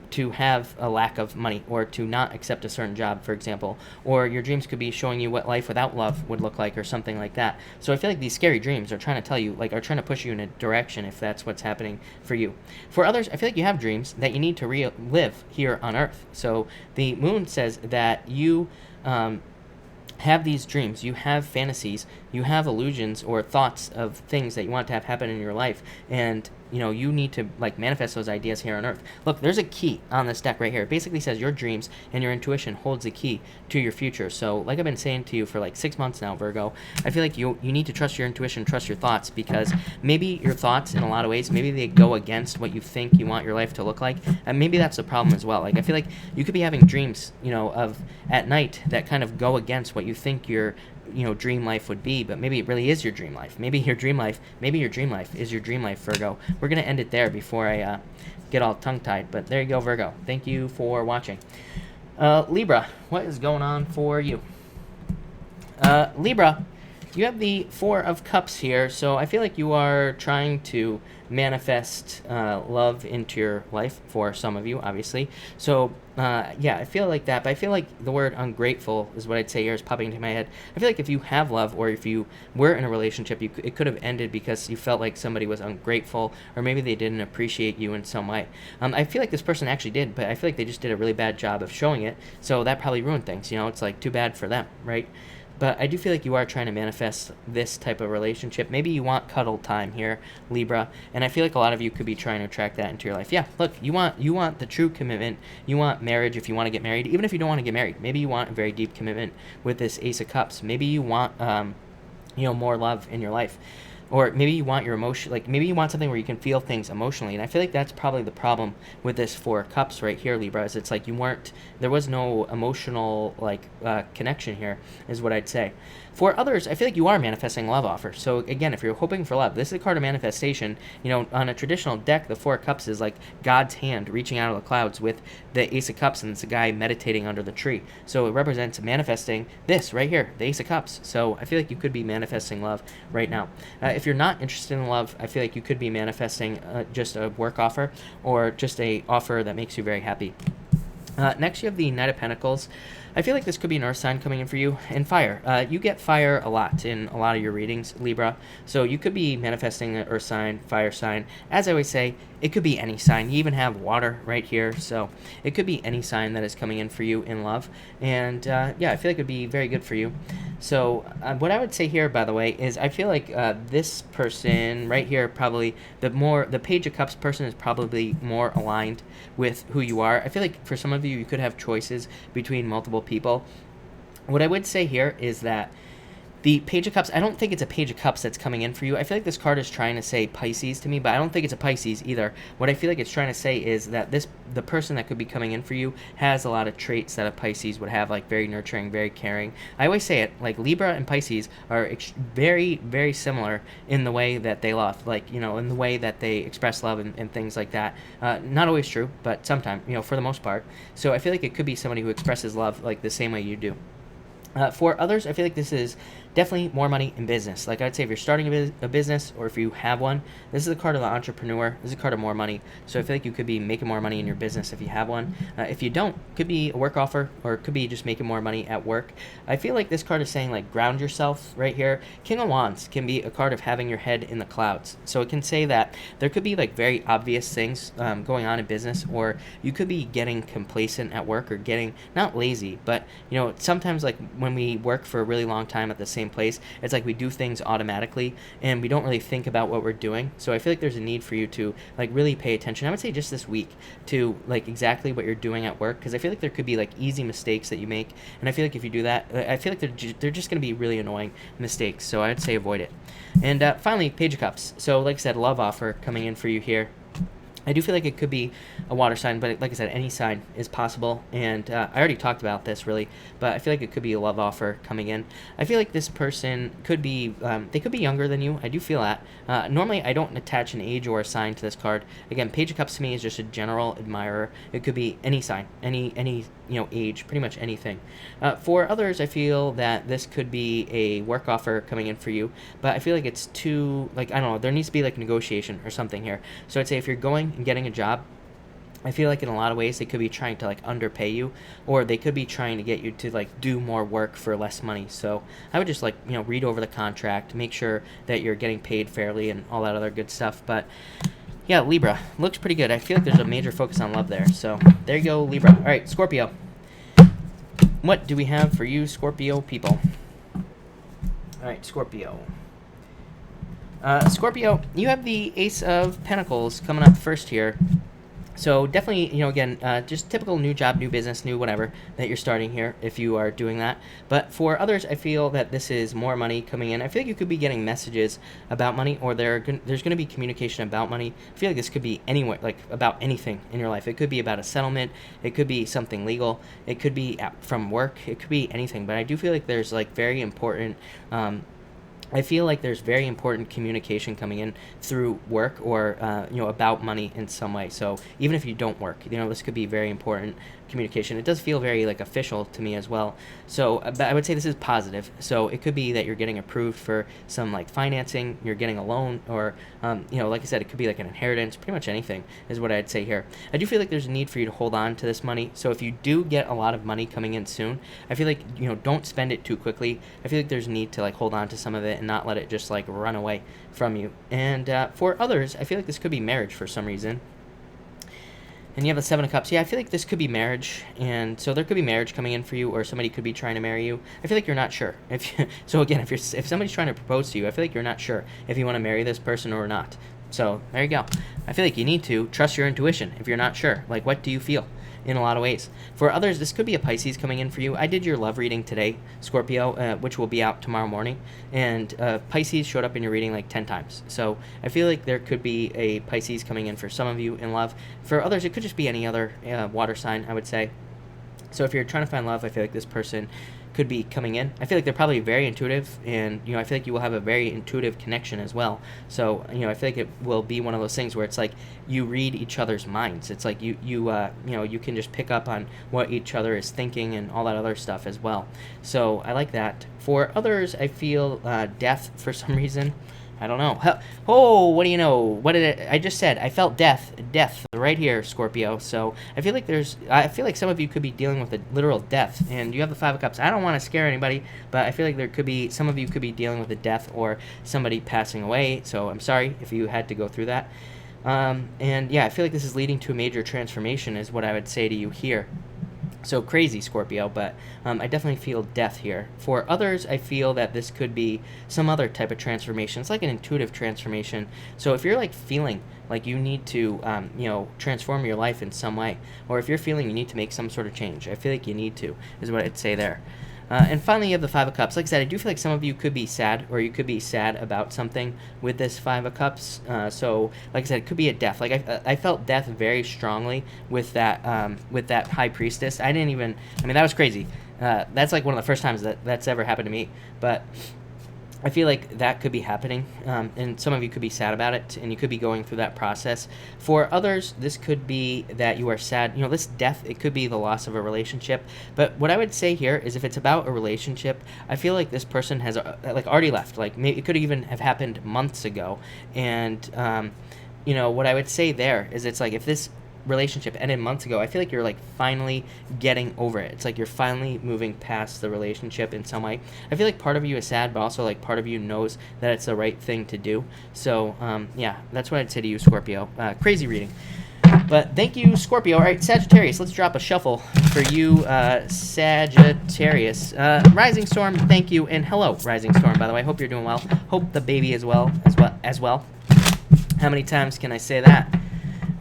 to have a lack of money, or to not accept a certain job, for example. Or your dreams could be showing you what life without love would look like, or something like that. So I feel like these scary dreams are trying to tell you, like, are trying to push you in a direction if that's what's happening for you. For others, I feel like you have dreams that you need to live here on Earth. So the moon says that you have these dreams, you have fantasies, you have illusions or thoughts of things that you want to have happen in your life, and you need to like manifest those ideas here on Earth. Look, there's a key on this deck right here. It basically says your dreams and your intuition holds the key to your future. So like I've been saying to you for like 6 months now, Virgo, I feel like you need to trust your intuition, trust your thoughts, because maybe your thoughts in a lot of ways, maybe they go against what you think you want your life to look like, and maybe that's the problem as well. Like I feel like you could be having dreams of at night that kind of go against what you think your dream life would be, but maybe it really is your dream life. Maybe your dream life is your dream life, Virgo. We're going to end it there before I get all tongue-tied, but there you go, Virgo. Thank you for watching. Libra, what is going on for you? Libra, you have the Four of Cups here, so I feel like you are trying to manifest love into your life, for some of you, obviously. So yeah, I feel like that, but I feel like the word ungrateful is what I'd say here is popping into my head. I feel like if you have love, or if you were in a relationship, it could have ended because you felt like somebody was ungrateful, or maybe they didn't appreciate you in some way. I feel like this person actually did, but I feel like they just did a really bad job of showing it, so that probably ruined things. It's like too bad for them, right? But I do feel like you are trying to manifest this type of relationship. Maybe you want cuddle time here, Libra, and I feel like a lot of you could be trying to attract that into your life. Yeah, look, you want the true commitment. You want marriage if you want to get married, even if you don't want to get married. Maybe you want a very deep commitment with this Ace of Cups. Maybe you want more love in your life. Or maybe you want your emotion, like maybe you want something where you can feel things emotionally. And I feel like that's probably the problem with this Four of Cups right here, Libra, is it's like there was no emotional connection here, is what I'd say. For others, I feel like you are manifesting love offers. So again, if you're hoping for love, this is a card of manifestation. On a traditional deck, the Four of Cups is like God's hand reaching out of the clouds with the Ace of Cups, and it's a guy meditating under the tree. So it represents manifesting this right here, the Ace of Cups. So I feel like you could be manifesting love right now. If you're not interested in love, I feel like you could be manifesting just a work offer, or just a offer that makes you very happy. Next, you have the Knight of Pentacles. I feel like this could be an earth sign coming in for you. And fire. You get fire a lot in a lot of your readings, Libra. So you could be manifesting an earth sign, fire sign. As I always say, it could be any sign. You even have water right here. So it could be any sign that is coming in for you in love. And yeah, I feel like it would be very good for you. So what I would say here, by the way, is I feel like this person right here, probably the Page of Cups person is probably more aligned with who you are. I feel like for some of you, you could have choices between multiple people. What I would say here is that the Page of Cups, I don't think it's a Page of Cups that's coming in for you. I feel like this card is trying to say Pisces to me, but I don't think it's a Pisces either. What I feel like it's trying to say is that the person that could be coming in for you has a lot of traits that a Pisces would have, like very nurturing, very caring. I always say it, like Libra and Pisces are very, very similar in the way that they love, like, you know, in the way that they express love and things like that. Not always true, but sometimes, you know, for the most part. So I feel like it could be somebody who expresses love like the same way you do. For others, I feel like this is definitely more money in business. Like I'd say if you're starting a business or if you have one, this is a card of the entrepreneur. This is a card of more money. So I feel like you could be making more money in your business if you have one. If you don't, it could be a work offer or it could be just making more money at work. I feel like this card is saying like ground yourself right here. King of Wands can be a card of having your head in the clouds. So it can say that there could be like very obvious things going on in business, or you could be getting complacent at work or getting not lazy, but you know, sometimes like when we work for a really long time at the same place, it's like we do things automatically and we don't really think about what we're doing. So I feel like there's a need for you to like really pay attention. I would say just this week to like exactly what you're doing at work, because I feel like there could be like easy mistakes that you make, and I feel like if you do that, I feel like they're just going to be really annoying mistakes. So I would say avoid it. And finally, Page of Cups. So like I said, love offer coming in for you here. I do feel like it could be a water sign, but like I said, any sign is possible. And I already talked about this, really, but I feel like it could be a love offer coming in. I feel like this person could be, they could be younger than you. I do feel that. Normally, I don't attach an age or a sign to this card. Again, Page of Cups to me is just a general admirer. It could be any sign, any age, pretty much anything. For others, I feel that this could be a work offer coming in for you, but I feel like it's too, like, I don't know, there needs to be like negotiation or something here. So I'd say if you're going and getting a job, I feel like in a lot of ways they could be trying to like underpay you, or they could be trying to get you to like do more work for less money. So I would just like, you know, read over the contract, make sure that you're getting paid fairly and all that other good stuff. But yeah, Libra looks pretty good. I feel like there's a major focus on love there. So there you go, Libra. All right, Scorpio. What do we have for you, Scorpio people? All right, Scorpio. Scorpio, you have the Ace of Pentacles coming up first here. So definitely, you know, again, just typical new job, new business, new whatever that you're starting here if you are doing that. But for others, I feel that this is more money coming in. I feel like you could be getting messages about money, or there's going to be communication about money. I feel like this could be anywhere, like about anything in your life. It could be about a settlement. It could be something legal. It could be from work. It could be anything. But I do feel like there's like very important I feel like there's very important communication coming in through work or, you know, about money in some way. So even if you don't work, you know, this could be very important communication. It does feel very like official to me as well. So but I would say this is positive. So it could be that you're getting approved for some like financing, you're getting a loan, or, you know, like I said, it could be like an inheritance, pretty much anything is what I'd say here. I do feel like there's a need for you to hold on to this money. So if you do get a lot of money coming in soon, I feel like, you know, don't spend it too quickly. I feel like there's a need to like hold on to some of it and not let it just like run away from you. And for others, I feel like this could be marriage for some reason. And you have the Seven of Cups. Yeah, I feel like this could be marriage, and so there could be marriage coming in for you, or somebody could be trying to marry you. I feel like you're not sure. So again, if somebody's trying to propose to you, I feel like you're not sure if you want to marry this person or not. So there you go. I feel like you need to trust your intuition if you're not sure. Like, what do you feel? In a lot of ways. For others, this could be a Pisces coming in for you. I did your love reading today, Scorpio, which will be out tomorrow morning, and Pisces showed up in your reading like 10 times. So I feel like there could be a Pisces coming in for some of you in love. For others, it could just be any other water sign, I would say. So if you're trying to find love, I feel like this person could be coming in. I feel like they're probably very intuitive, and, you know, I feel like you will have a very intuitive connection as well. So, you know, I feel like it will be one of those things where it's like you read each other's minds. It's like you know, you can just pick up on what each other is thinking and all that other stuff as well. So I like that. For others, I feel death for some reason. I don't know. Oh, what do you know? What did I just said? I felt death right here, Scorpio. So I feel like some of you could be dealing with a literal death, and you have the Five of Cups. I don't want to scare anybody, but I feel like there could be some of you could be dealing with a death or somebody passing away. So I'm sorry if you had to go through that. And yeah, I feel like this is leading to a major transformation, is what I would say to you here. So crazy, Scorpio, but I definitely feel death here. For others, I feel that this could be some other type of transformation. It's like an intuitive transformation. So if you're like feeling like you need to, transform your life in some way, or if you're feeling you need to make some sort of change, I feel like you need to, is what I'd say there. And finally, you have the Five of Cups. Like I said, I do feel like some of you could be sad, or you could be sad about something with this Five of Cups. So, like I said, it could be a death. Like I felt death very strongly with that High Priestess. I mean, that was crazy. That's like one of the first times that's ever happened to me. But I feel like that could be happening, and some of you could be sad about it, and you could be going through that process. For others, this could be that you are sad. This death, it could be the loss of a relationship. But what I would say here is if it's about a relationship, I feel like this person has already left. Like maybe it could even have happened months ago. And, what I would say there is it's like if this relationship ended months ago, I feel like you're like finally getting over it. It's like you're finally moving past the relationship in some way. I feel like part of you is sad, but also like part of you knows that it's the right thing to do. So yeah, that's what I'd say to you, Scorpio. Crazy reading, but thank you, Scorpio. All right, Sagittarius, let's drop a shuffle for you, Sagittarius. Rising Storm, thank you, and hello, Rising Storm, by the way. Hope you're doing well. Hope the baby is well as well. How many times can I say that?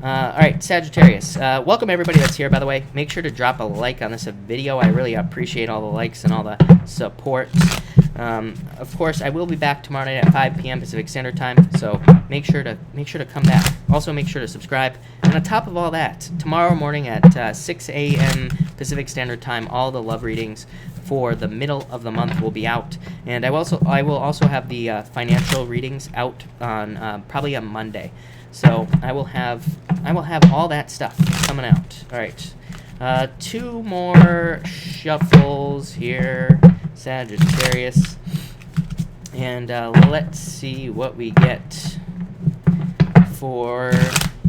All right, Sagittarius. Welcome everybody that's here, by the way. Make sure to drop a like on this video. I really appreciate all the likes and all the support. Of course, I will be back tomorrow night at 5 p.m. Pacific Standard Time, so make sure to come back. Also, make sure to subscribe. And on top of all that, tomorrow morning at 6 a.m. Pacific Standard Time, all the love readings for the middle of the month will be out, and I will also have the financial readings out on probably on Monday. So I will have all that stuff coming out. All right, 2 more shuffles here, Sagittarius, and let's see what we get for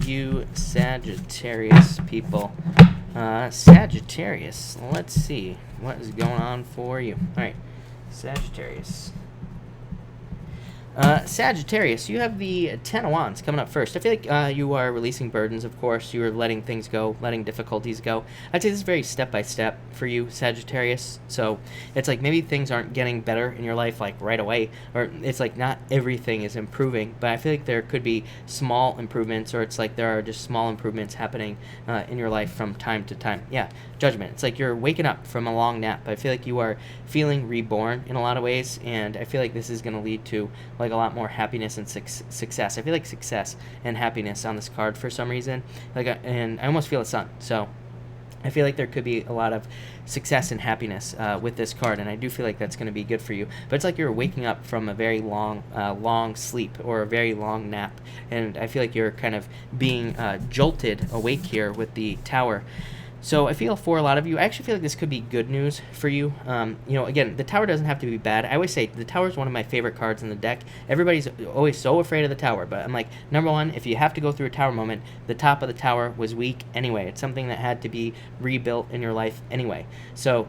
you, Sagittarius people. Sagittarius, let's see what is going on for you. All right, Sagittarius. Sagittarius, you have the 10 of Wands coming up first. I feel like you are releasing burdens, of course. You are letting things go, letting difficulties go. I'd say this is very step-by-step for you, Sagittarius. So it's like maybe things aren't getting better in your life like right away, or it's like not everything is improving, but I feel like there could be small improvements, or it's like there are just small improvements happening in your life from time to time. Yeah, Judgment. It's like you're waking up from a long nap. I feel like you are feeling reborn in a lot of ways, and I feel like this is going to lead to like a lot more happiness and success. I feel like success and happiness on this card for some reason, and I almost feel a sun. So I feel like there could be a lot of success and happiness with this card, and I do feel like that's going to be good for you. But it's like you're waking up from a very long sleep or a very long nap, and I feel like you're kind of being jolted awake here with the Tower. So I feel for a lot of you, I actually feel like this could be good news for you. Again, the Tower doesn't have to be bad. I always say the Tower is one of my favorite cards in the deck. Everybody's always so afraid of the Tower, but I'm like, number one, if you have to go through a Tower moment, the top of the Tower was weak anyway. It's something that had to be rebuilt in your life anyway. So,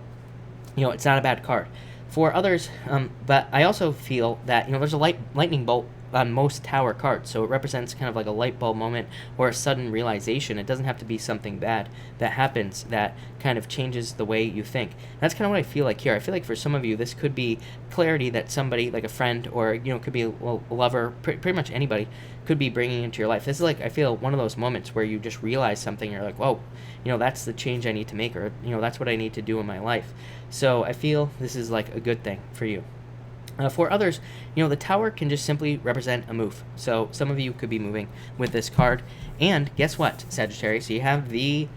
it's not a bad card. For others, but I also feel that, there's a lightning bolt on most Tower cards, so it represents kind of like a light bulb moment or a sudden realization. It doesn't have to be something bad that happens that kind of changes the way you think. That's kind of what I feel like here. I feel like for some of you, this could be clarity that somebody, like a friend or, could be a lover, pretty much anybody, could be bringing into your life. This is like, I feel, one of those moments where you just realize something, you're like, whoa, that's the change I need to make, or, that's what I need to do in my life. So I feel this is like a good thing for you. For others, the Tower can just simply represent a move. So some of you could be moving with this card. And guess what, Sagittarius? You have the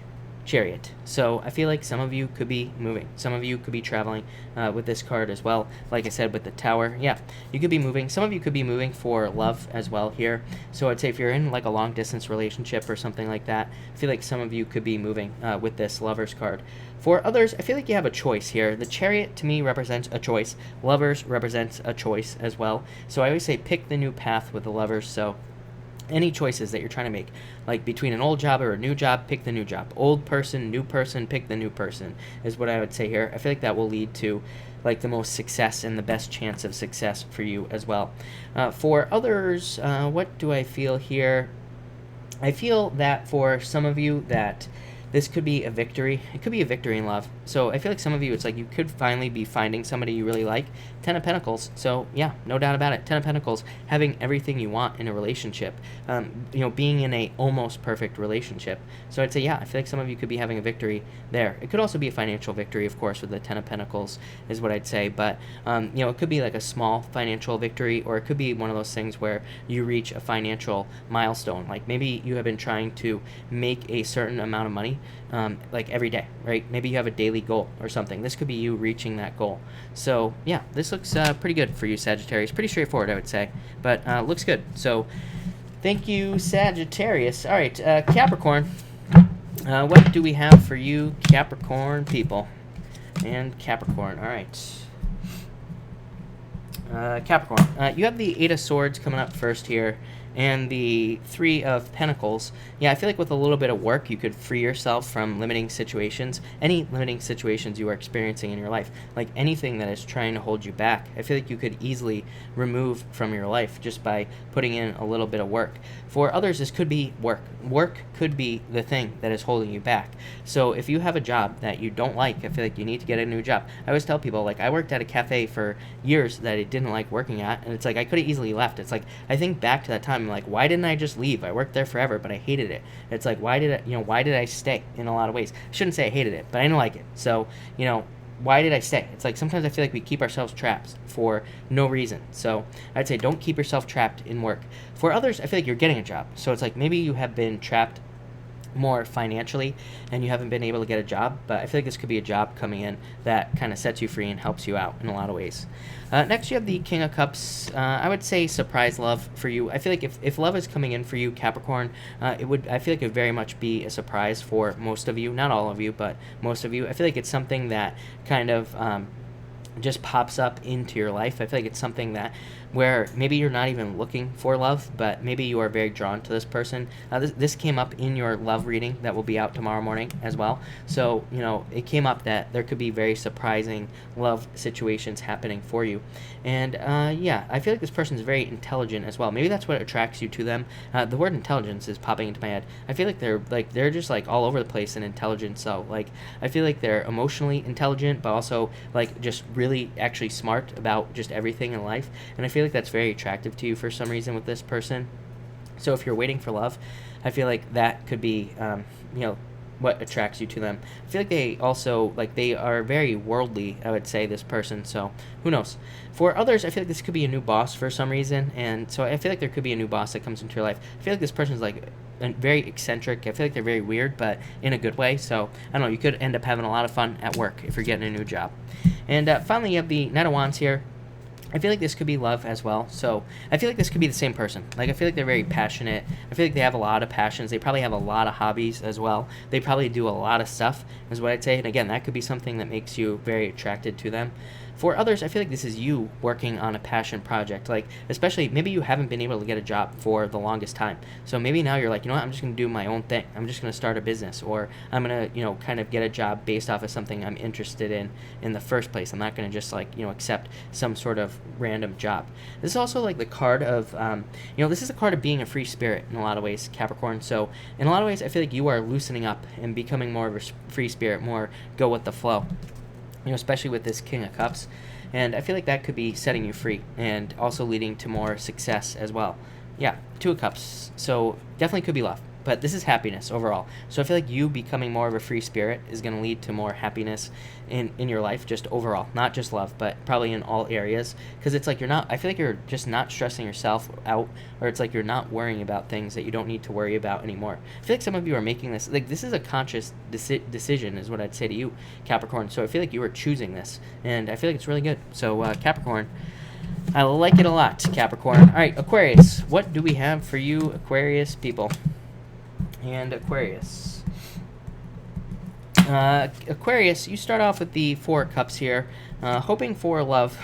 Chariot. So I feel like some of you could be moving. Some of you could be traveling with this card as well. Like I said, with the Tower, yeah, you could be moving. Some of you could be moving for love as well here. So I'd say if you're in like a long distance relationship or something like that, I feel like some of you could be moving with this Lovers card. For others, I feel like you have a choice here. The Chariot, to me, represents a choice. Lovers represents a choice as well. So I always say pick the new path with the Lovers. So any choices that you're trying to make, like between an old job or a new job, pick the new job. Old person, new person, pick the new person, is what I would say here. I feel like that will lead to like the most success and the best chance of success for you as well. For others, what do I feel here? I feel that for some of you that this could be a victory. It could be a victory in love. So I feel like some of you, it's like you could finally be finding somebody you really like. 10 of Pentacles. So yeah, no doubt about it. 10 of Pentacles, having everything you want in a relationship. Being in a almost perfect relationship. So I'd say, yeah, I feel like some of you could be having a victory there. It could also be a financial victory, of course, with the 10 of Pentacles is what I'd say. But, it could be like a small financial victory, or it could be one of those things where you reach a financial milestone. Like maybe you have been trying to make a certain amount of money, like every day, right? Maybe you have a daily goal or something. This could be you reaching that goal. So yeah, this looks pretty good for you, Sagittarius. Pretty straightforward, I would say, but looks good. So thank you, Sagittarius. All right, Capricorn. What do we have for you, Capricorn people? And Capricorn, all right. Capricorn, you have the 8 of Swords coming up first here, and the 3 of Pentacles. Yeah, I feel like with a little bit of work, you could free yourself from limiting situations, any limiting situations you are experiencing in your life, like anything that is trying to hold you back. I feel like you could easily remove from your life just by putting in a little bit of work. For others, this could be work. Work could be the thing that is holding you back. So if you have a job that you don't like, I feel like you need to get a new job. I always tell people, like, I worked at a cafe for years that I didn't like working at, and it's like I could have easily left. It's like I think back to that time, I'm like, why didn't I just leave? I worked there forever, but I hated it. It's like, why did I stay in a lot of ways? I shouldn't say I hated it, but I didn't like it. So, why did I stay? It's like sometimes I feel like we keep ourselves trapped for no reason. So I'd say don't keep yourself trapped in work. For others, I feel like you're getting a job. So it's like maybe you have been trapped more financially and you haven't been able to get a job, but I feel like this could be a job coming in that kind of sets you free and helps you out in a lot of ways. Next, you have the King of Cups. I would say surprise love for you. I feel like if love is coming in for you, Capricorn, I feel like it would very much be a surprise for most of you. Not all of you, but most of you. I feel like it's something that kind of just pops up into your life. I feel like it's something that where maybe you're not even looking for love, but maybe you are very drawn to this person. This came up in your love reading that will be out tomorrow morning as well. So, it came up that there could be very surprising love situations happening for you. And yeah, I feel like this person is very intelligent as well. Maybe that's what attracts you to them. The word intelligence is popping into my head. I feel like they're just like all over the place in intelligence. So like I feel like they're emotionally intelligent, but also like just really actually smart about just everything in life. And I feel like that's very attractive to you for some reason with this person. So if you're waiting for love, I feel like that could be what attracts you to them. I feel like they also they are very worldly, I would say, this person. So who knows? For others, I feel like this could be a new boss for some reason, and so I feel like there could be a new boss that comes into your life. I feel like this person is very eccentric. I feel like they're very weird, but in a good way. So I don't know, you could end up having a lot of fun at work if you're getting a new job. And finally, you have the Knight of Wands here. I feel like this could be love as well. So I feel like this could be the same person. Like I feel like they're very passionate. I feel like they have a lot of passions. They probably have a lot of hobbies as well. They probably do a lot of stuff is what I'd say. And again, that could be something that makes you very attracted to them. For others, I feel like this is you working on a passion project. Like, especially, maybe you haven't been able to get a job for the longest time. So maybe now you're like, you know what, I'm just going to do my own thing. I'm just going to start a business, or I'm going to, kind of get a job based off of something I'm interested in the first place. I'm not going to just accept some sort of random job. This is also like the card of, this is a card of being a free spirit in a lot of ways, Capricorn. So in a lot of ways, I feel like you are loosening up and becoming more of a free spirit, more go with the flow. Especially with this King of Cups. And I feel like that could be setting you free and also leading to more success as well. Yeah, 2 of Cups. So definitely could be love. But this is happiness overall. So I feel like you becoming more of a free spirit is going to lead to more happiness in your life, just overall. Not just love, but probably in all areas. Because it's like I feel like you're just not stressing yourself out, or it's like you're not worrying about things that you don't need to worry about anymore. I feel like some of you are making this, this is a conscious decision is what I'd say to you, Capricorn. So I feel like you are choosing this, and I feel like it's really good. So Capricorn, I like it a lot, Capricorn. All right, Aquarius. What do we have for you, Aquarius people? And Aquarius. Aquarius, you start off with the 4 of Cups here, hoping for love.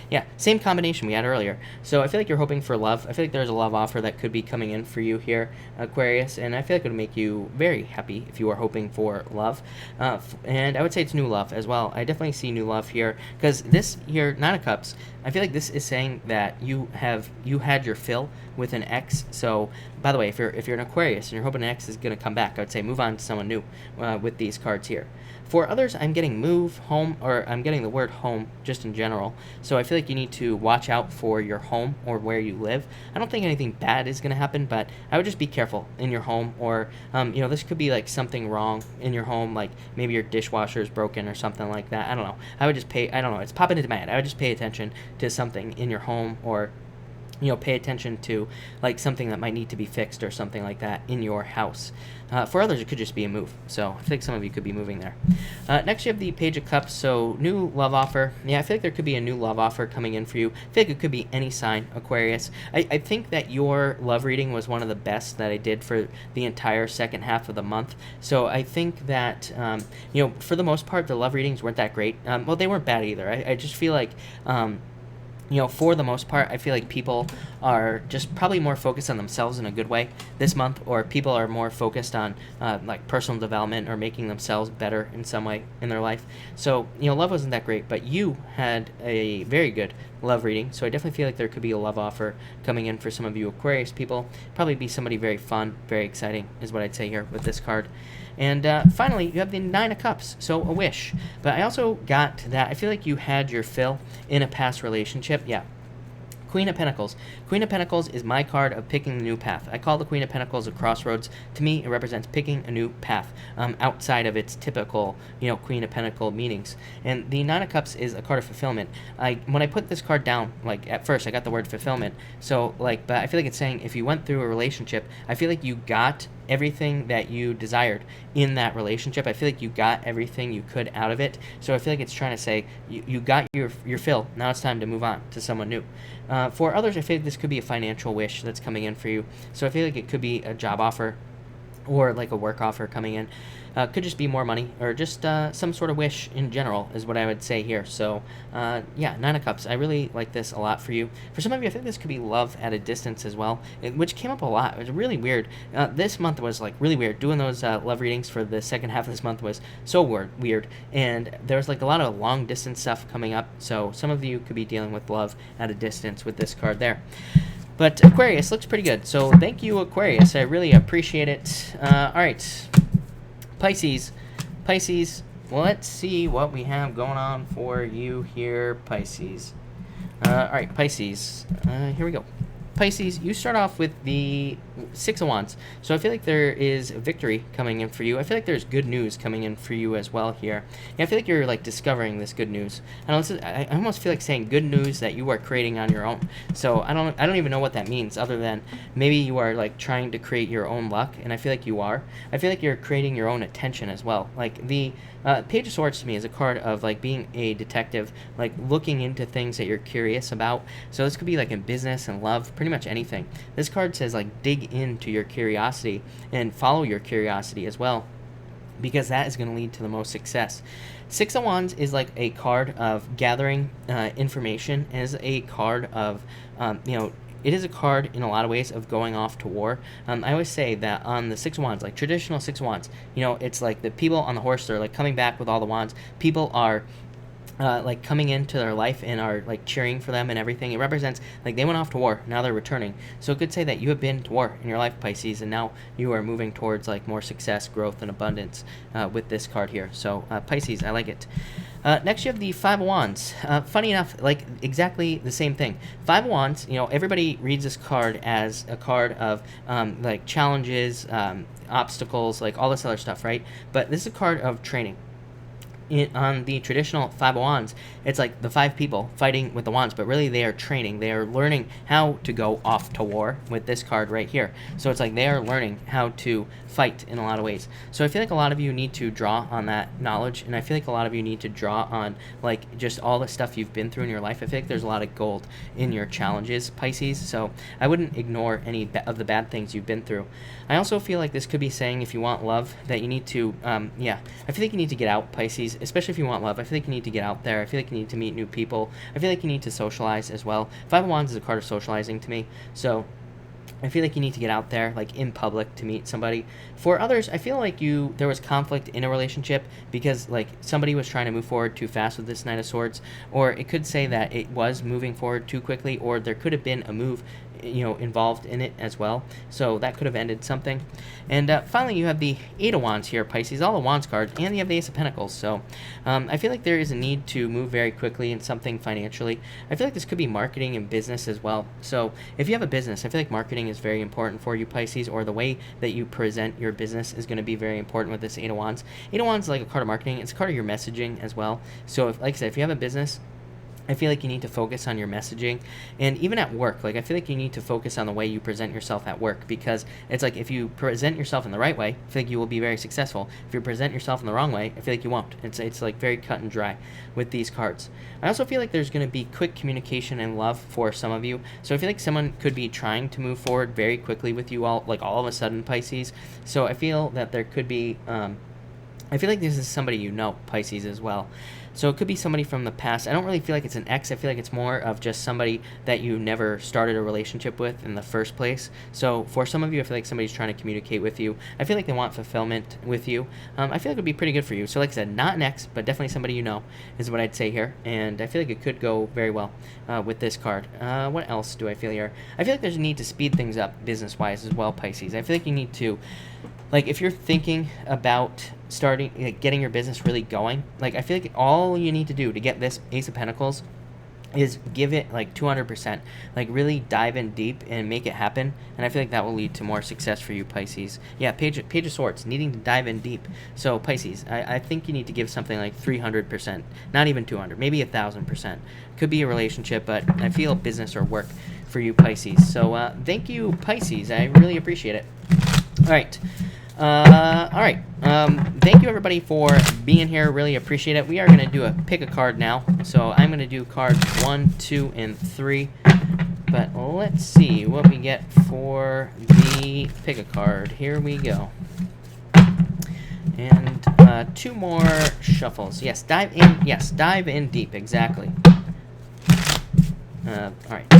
Yeah, same combination we had earlier. So I feel like you're hoping for love. I feel like there's a love offer that could be coming in for you here, Aquarius, and I feel like it would make you very happy if you are hoping for love. And I would say it's new love as well. I definitely see new love here, because this here, 9 of Cups, I feel like this is saying that you had your fill with an ex. So by the way, if you're an Aquarius and you're hoping an ex is going to come back, I would say move on to someone new with these cards here. For others, I'm getting move, home, or I'm getting the word home just in general. So I feel like you need to watch out for your home or where you live. I don't think anything bad is going to happen, but I would just be careful in your home, or this could be like something wrong in your home, like maybe your dishwasher is broken or something like that. I don't know. I would just I don't know. It's popping into my head. I would just pay attention to something in your home, or pay attention to like something that might need to be fixed or something like that in your house. For others, it could just be a move. So I think some of you could be moving there. Next, you have the Page of Cups. So new love offer. Yeah, I feel like there could be a new love offer coming in for you. I feel like it could be any sign, Aquarius. I think that your love reading was one of the best that I did for the entire second half of the month. So I think that, for the most part, the love readings weren't that great. Well, they weren't bad either. I just feel like... for the most part, I feel like people are just probably more focused on themselves in a good way this month, or people are more focused on like personal development or making themselves better in some way in their life. So, love wasn't that great, but you had a very good love reading. So I definitely feel like there could be a love offer coming in for some of you Aquarius people. Probably be somebody very fun, very exciting is what I'd say here with this card. And finally, you have the Nine of Cups, so a wish. But I also got that I feel like you had your fill in a past relationship. Yeah. Queen of Pentacles. Queen of Pentacles is my card of picking the new path. I call the Queen of Pentacles a crossroads. To me, it represents picking a new path outside of its typical, Queen of Pentacles meanings. And the Nine of Cups is a card of fulfillment. When I put this card down, like at first, I got the word fulfillment. So but I feel like it's saying if you went through a relationship, I feel like you got everything that you desired in that relationship. I feel like you got everything you could out of it. So I feel like it's trying to say you got your fill. Now it's time to move on to someone new. For others, I feel like this could be a financial wish that's coming in for you. So I feel like it could be a job offer or like a work offer coming in. Could just be more money, or just some sort of wish in general is what I would say here. So yeah, Nine of Cups. I really like this a lot for you. For some of you, I think this could be love at a distance as well, which came up a lot. It was really weird. This month was like really weird. Doing those love readings for the second half of this month was so weird. And there was like a lot of long distance stuff coming up. So some of you could be dealing with love at a distance with this card there. But Aquarius looks pretty good. So thank you, Aquarius. I really appreciate it. All right. Pisces, let's see what we have going on for you here, Pisces. All right, Pisces, here we go. Pisces, you start off with the Six of Wands. So I feel like there is victory coming in for you. I feel like there's good news coming in for you as well here. Yeah, I feel like you're like discovering this good news. I almost feel like saying good news that you are creating on your own. So I don't even know what that means, other than maybe you are like trying to create your own luck, and I feel like you are. I feel like you're creating your own attention as well. Like the Page of Swords to me is a card of like being a detective, like looking into things that you're curious about. So this could be like in business and love, pretty much anything. This card says like dig into your curiosity and follow your curiosity as well, because that is going to lead to the most success. Six of Wands is like a card of gathering information, as a card of it is a card in a lot of ways of going off to war. I always say that on the Six of Wands, like traditional Six of Wands, it's like the people on the horse, they're like coming back with all the wands. People are like coming into their life and are like cheering for them and everything. It represents like they went off to war, now they're returning. So it could say that you have been to war in your life, Pisces, and now you are moving towards like more success, growth, and abundance with this card here. So Pisces, I like it. Next, you have the Five of Wands. Funny enough, like exactly the same thing. Five of Wands, everybody reads this card as a card of like challenges, obstacles, like all this other stuff, right? But this is a card of training. On the traditional Five of Wands, it's like the five people fighting with the wands, but really they are training. They are learning how to go off to war with this card right here. So it's like they are learning how to fight in a lot of ways. So I feel like a lot of you need to draw on that knowledge, and I feel like a lot of you need to draw on like just all the stuff you've been through in your life. I feel like there's a lot of gold in your challenges, Pisces, so I wouldn't ignore any of the bad things you've been through. I also feel like this could be saying if you want love that you need to, I feel like you need to get out, Pisces, especially if you want love. I feel like you need to get out there. I feel like you need to meet new people. I feel like you need to socialize as well. Five of Wands is a card of socializing to me, so I feel like you need to get out there, like in public, to meet somebody. For others, I feel like there was conflict in a relationship because like somebody was trying to move forward too fast with this Knight of Swords, or it could say that it was moving forward too quickly, or there could have been a move, involved in it as well. So that could have ended something. And finally, you have the Eight of Wands here, Pisces, all the Wands cards, and you have the Ace of Pentacles. So I feel like there is a need to move very quickly in something financially. I feel like this could be marketing and business as well. So if you have a business, I feel like marketing is very important for you, Pisces, or the way that you present your business is going to be very important with this Eight of Wands. Eight of Wands is like a card of marketing. It's a card of your messaging as well. So like I said, if you have a business, I feel like you need to focus on your messaging, and even at work, like I feel like you need to focus on the way you present yourself at work, because it's like if you present yourself in the right way, I feel like you will be very successful. If you present yourself in the wrong way, I feel like you won't. It's like very cut and dry with these cards. I also feel like there's going to be quick communication and love for some of you. So I feel like someone could be trying to move forward very quickly with you all of a sudden, Pisces. So I feel that there could be, I feel like this is somebody you know, Pisces, as well. So it could be somebody from the past. I don't really feel like it's an ex. I feel like it's more of just somebody that you never started a relationship with in the first place. So for some of you, I feel like somebody's trying to communicate with you. I feel like they want fulfillment with you. I feel like it would be pretty good for you. So like I said, not an ex, but definitely somebody you know is what I'd say here. And I feel like it could go very well with this card. What else do I feel here? I feel like there's a need to speed things up business-wise as well, Pisces. I feel like you need to, like, if you're thinking about starting, like, getting your business really going, like, I feel like all you need to do to get this Ace of Pentacles is give it like 200%, like really dive in deep and make it happen. And I feel like that will lead to more success for you, Pisces. Yeah, Page of Swords, needing to dive in deep. So Pisces, I think you need to give something like 300%, not even 200, maybe 1,000%. Could be a relationship, but I feel business or work for you, Pisces. So thank you, Pisces. I really appreciate it. All right. Thank you everybody for being here. Really appreciate it. We are going to pick a card now. So I'm going to do cards 1, 2, and 3. But let's see what we get for the pick a card. Here we go. And 2 more shuffles. Yes, dive in. Yes, dive in deep. Exactly. All right.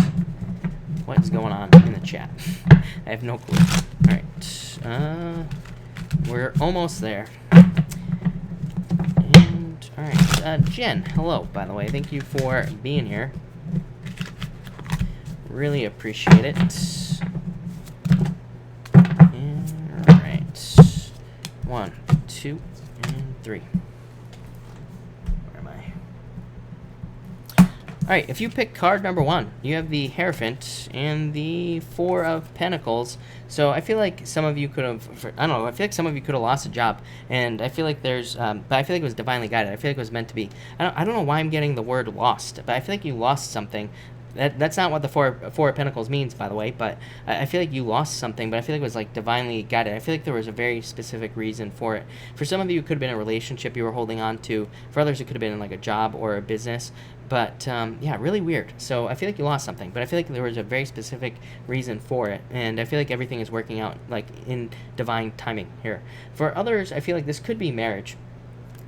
What is going on in the chat? I have no clue. All right. We're almost there. And, all right. Jen, hello, by the way. Thank you for being here. Really appreciate it. And, all right. 1, 2, and 3. Alright, if you pick card number 1, you have the Hierophant and the 4 of Pentacles. So I feel like some of you could have, I don't know, I feel like some of you could have lost a job. And I feel like there's, but I feel like it was divinely guided. I feel like it was meant to be. I don't know why I'm getting the word lost, but I feel like you lost something. That's not what the four of Pentacles means, by the way, but I feel like you lost something, but I feel like it was like divinely guided. I feel like there was a very specific reason for it. For some of you, it could have been a relationship you were holding on to. For others, it could have been like a job or a business. But yeah, really weird. So I feel like you lost something, but I feel like there was a very specific reason for it, and I feel like everything is working out like in divine timing here. For others, I feel like this could be marriage.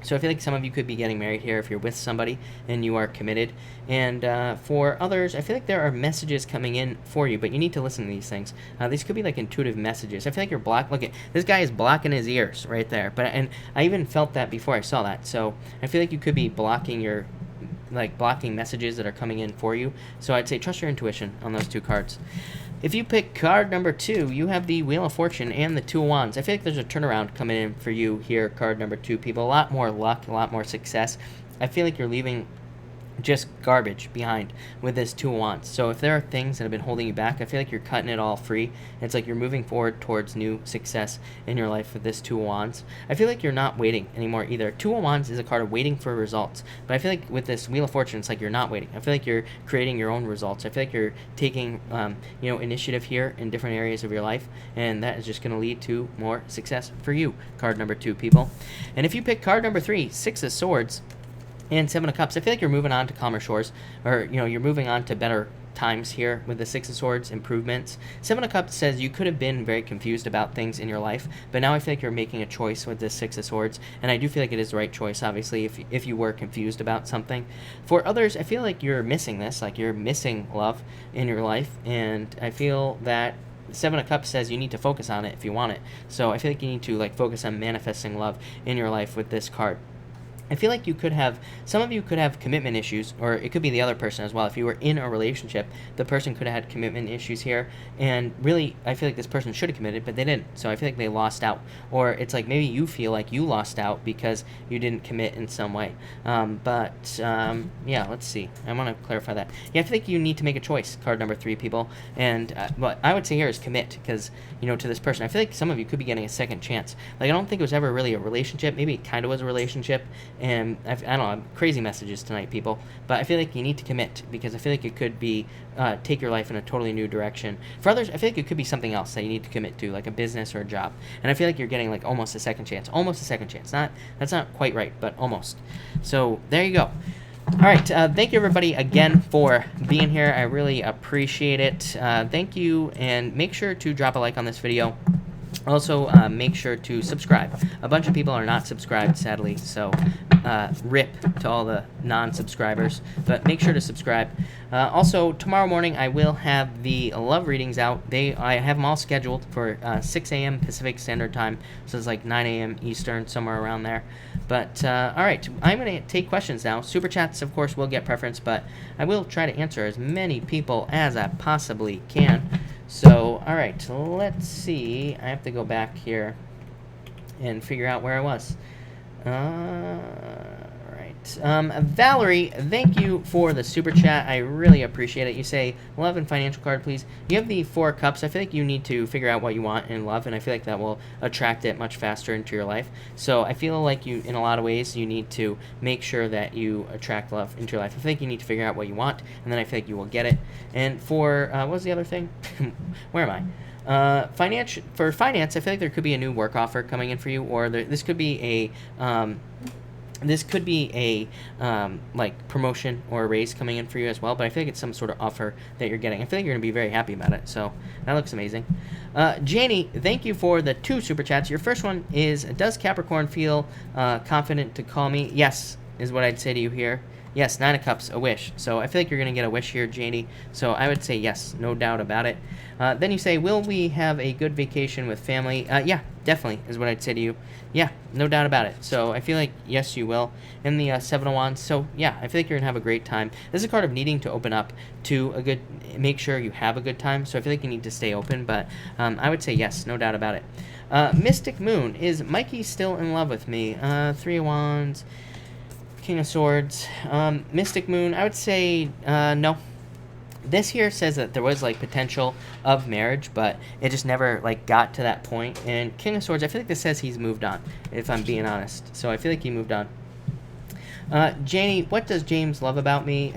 So I feel like some of you could be getting married here if you're with somebody and you are committed. And for others, I feel like there are messages coming in for you, but you need to listen to these things. These could be like intuitive messages. I feel like you're look at this guy is blocking his ears right there. And I even felt that before I saw that. So I feel like you could be blocking messages that are coming in for you. So I'd say trust your intuition on those 2 cards. If you pick card number 2, you have the Wheel of Fortune and the 2 of Wands. I feel like there's a turnaround coming in for you here, card number 2, people. A lot more luck, a lot more success. I feel like you're leaving just garbage behind with this 2 of Wands. So if there are things that have been holding you back, I feel like you're cutting it all free. It's like you're moving forward towards new success in your life with this 2 of Wands. I feel like you're not waiting anymore either. 2 of Wands is a card of waiting for results, but I feel like with this Wheel of Fortune, it's like you're not waiting. I feel like you're creating your own results. I feel like you're taking initiative here in different areas of your life, and that is just going to lead to more success for you, card number 2, people. And if you pick card number 3, 6 of Swords and 7 of Cups, I feel like you're moving on to calmer shores, or you're moving on to better times here with the 6 of Swords, improvements. 7 of Cups says you could have been very confused about things in your life, but now I feel like you're making a choice with this 6 of Swords, and I do feel like it is the right choice, obviously, if you were confused about something. For others, I feel like you're missing this, like you're missing love in your life, and I feel that Seven of Cups says you need to focus on it if you want it. So I feel like you need to like focus on manifesting love in your life with this card. I feel like some of you could have commitment issues, or it could be the other person as well. If you were in a relationship, the person could have had commitment issues here, and really, I feel like this person should have committed, but they didn't. So I feel like they lost out, or it's like maybe you feel like you lost out because you didn't commit in some way. Yeah, let's see. I want to clarify that. Yeah, I feel like you need to make a choice, card number 3, people, and what I would say here is commit, because, to this person, I feel like some of you could be getting a second chance. Like, I don't think it was ever really a relationship. Maybe it kind of was a relationship, and I don't know, crazy messages tonight, people, but I feel like you need to commit, because I feel like it could be take your life in a totally new direction. For others, I feel like it could be something else that you need to commit to, like a business or a job, and I feel like you're getting like almost a second chance. That's not quite right, but almost. So there you go. All right, thank you everybody again for being here. I really appreciate it. Thank you, and make sure to drop a like on this video. Also, make sure to subscribe. A bunch of people are not subscribed, sadly, so rip to all the non-subscribers, but make sure to subscribe. Also, tomorrow morning I will have the love readings out. I have them all scheduled for 6 a.m. Pacific Standard Time, so it's like 9 a.m. Eastern, somewhere around there. But, all right, I'm going to take questions now. Super Chats, of course, will get preference, but I will try to answer as many people as I possibly can. So, all right, let's see. I have to go back here and figure out where I was. Valerie, thank you for the super chat. I really appreciate it. You say love and financial card, please. You have the 4 cups. I feel like you need to figure out what you want in love, and I feel like that will attract it much faster into your life. So I feel like you, in a lot of ways, you need to make sure that you attract love into your life. I feel like you need to figure out what you want, and then I feel like you will get it. And for what was the other thing? Where am I? For finance, I feel like there could be a new work offer coming in for you, or this could be a like promotion or a raise coming in for you as well, but I feel like it's some sort of offer that you're getting. I feel like you're going to be very happy about it, so that looks amazing. Janie, thank you for the 2 super chats. Your first one is, does Capricorn feel confident to call me? Yes, is what I'd say to you here. Yes, 9 of Cups, a wish. So I feel like you're going to get a wish here, Janie. So I would say yes, no doubt about it. Then you say, will we have a good vacation with family? Yeah, definitely is what I'd say to you. Yeah, no doubt about it. So I feel like, yes, you will. And the 7 of Wands. So yeah, I feel like you're going to have a great time. This is a card of needing to open up to make sure you have a good time. So I feel like you need to stay open. But I would say yes, no doubt about it. Mystic Moon, is Mikey still in love with me? 3 of Wands. King of Swords. Mystic Moon, I would say no. This here says that there was like potential of marriage, but it just never like got to that point. And King of Swords, I feel like this says he's moved on, if I'm being honest. So I feel like he moved on. Janie, what does James love about me?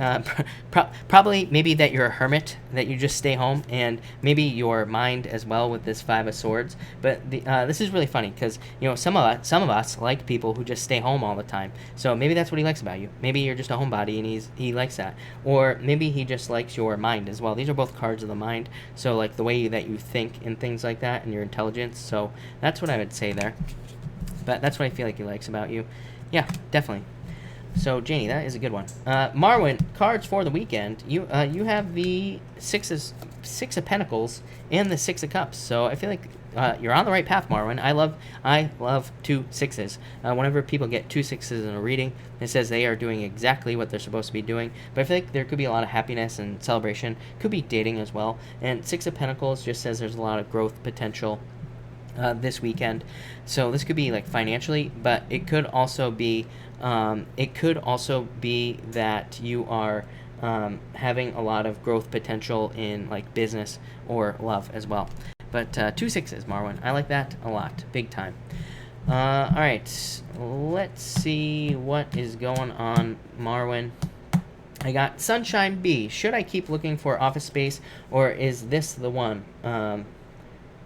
Probably maybe that you're a hermit, that you just stay home, and maybe your mind as well with this 5 of Swords. But this is really funny because some of us like people who just stay home all the time. So maybe that's what he likes about you. Maybe you're just a homebody and he likes that, or maybe he just likes your mind as well. These are both cards of the mind. So like the way that you think and things like that, and your intelligence. So that's what I would say there. But that's what I feel like he likes about you. Yeah, definitely. So, Janie, that is a good one. Marwin, cards for the weekend. You have the 6 of Pentacles and the 6 of Cups. So I feel like you're on the right path, Marwin. I love 2 6s. Whenever people get 2 6s in a reading, it says they are doing exactly what they're supposed to be doing. But I feel like there could be a lot of happiness and celebration. Could be dating as well. And 6 of Pentacles just says there's a lot of growth potential this weekend. So this could be like financially, but it could also be that you are having a lot of growth potential in like business or love as well. But 2 6s, Marwin. I like that a lot. Big time. All right. Let's see what is going on, Marwin. I got Sunshine B. Should I keep looking for office space, or is this the one?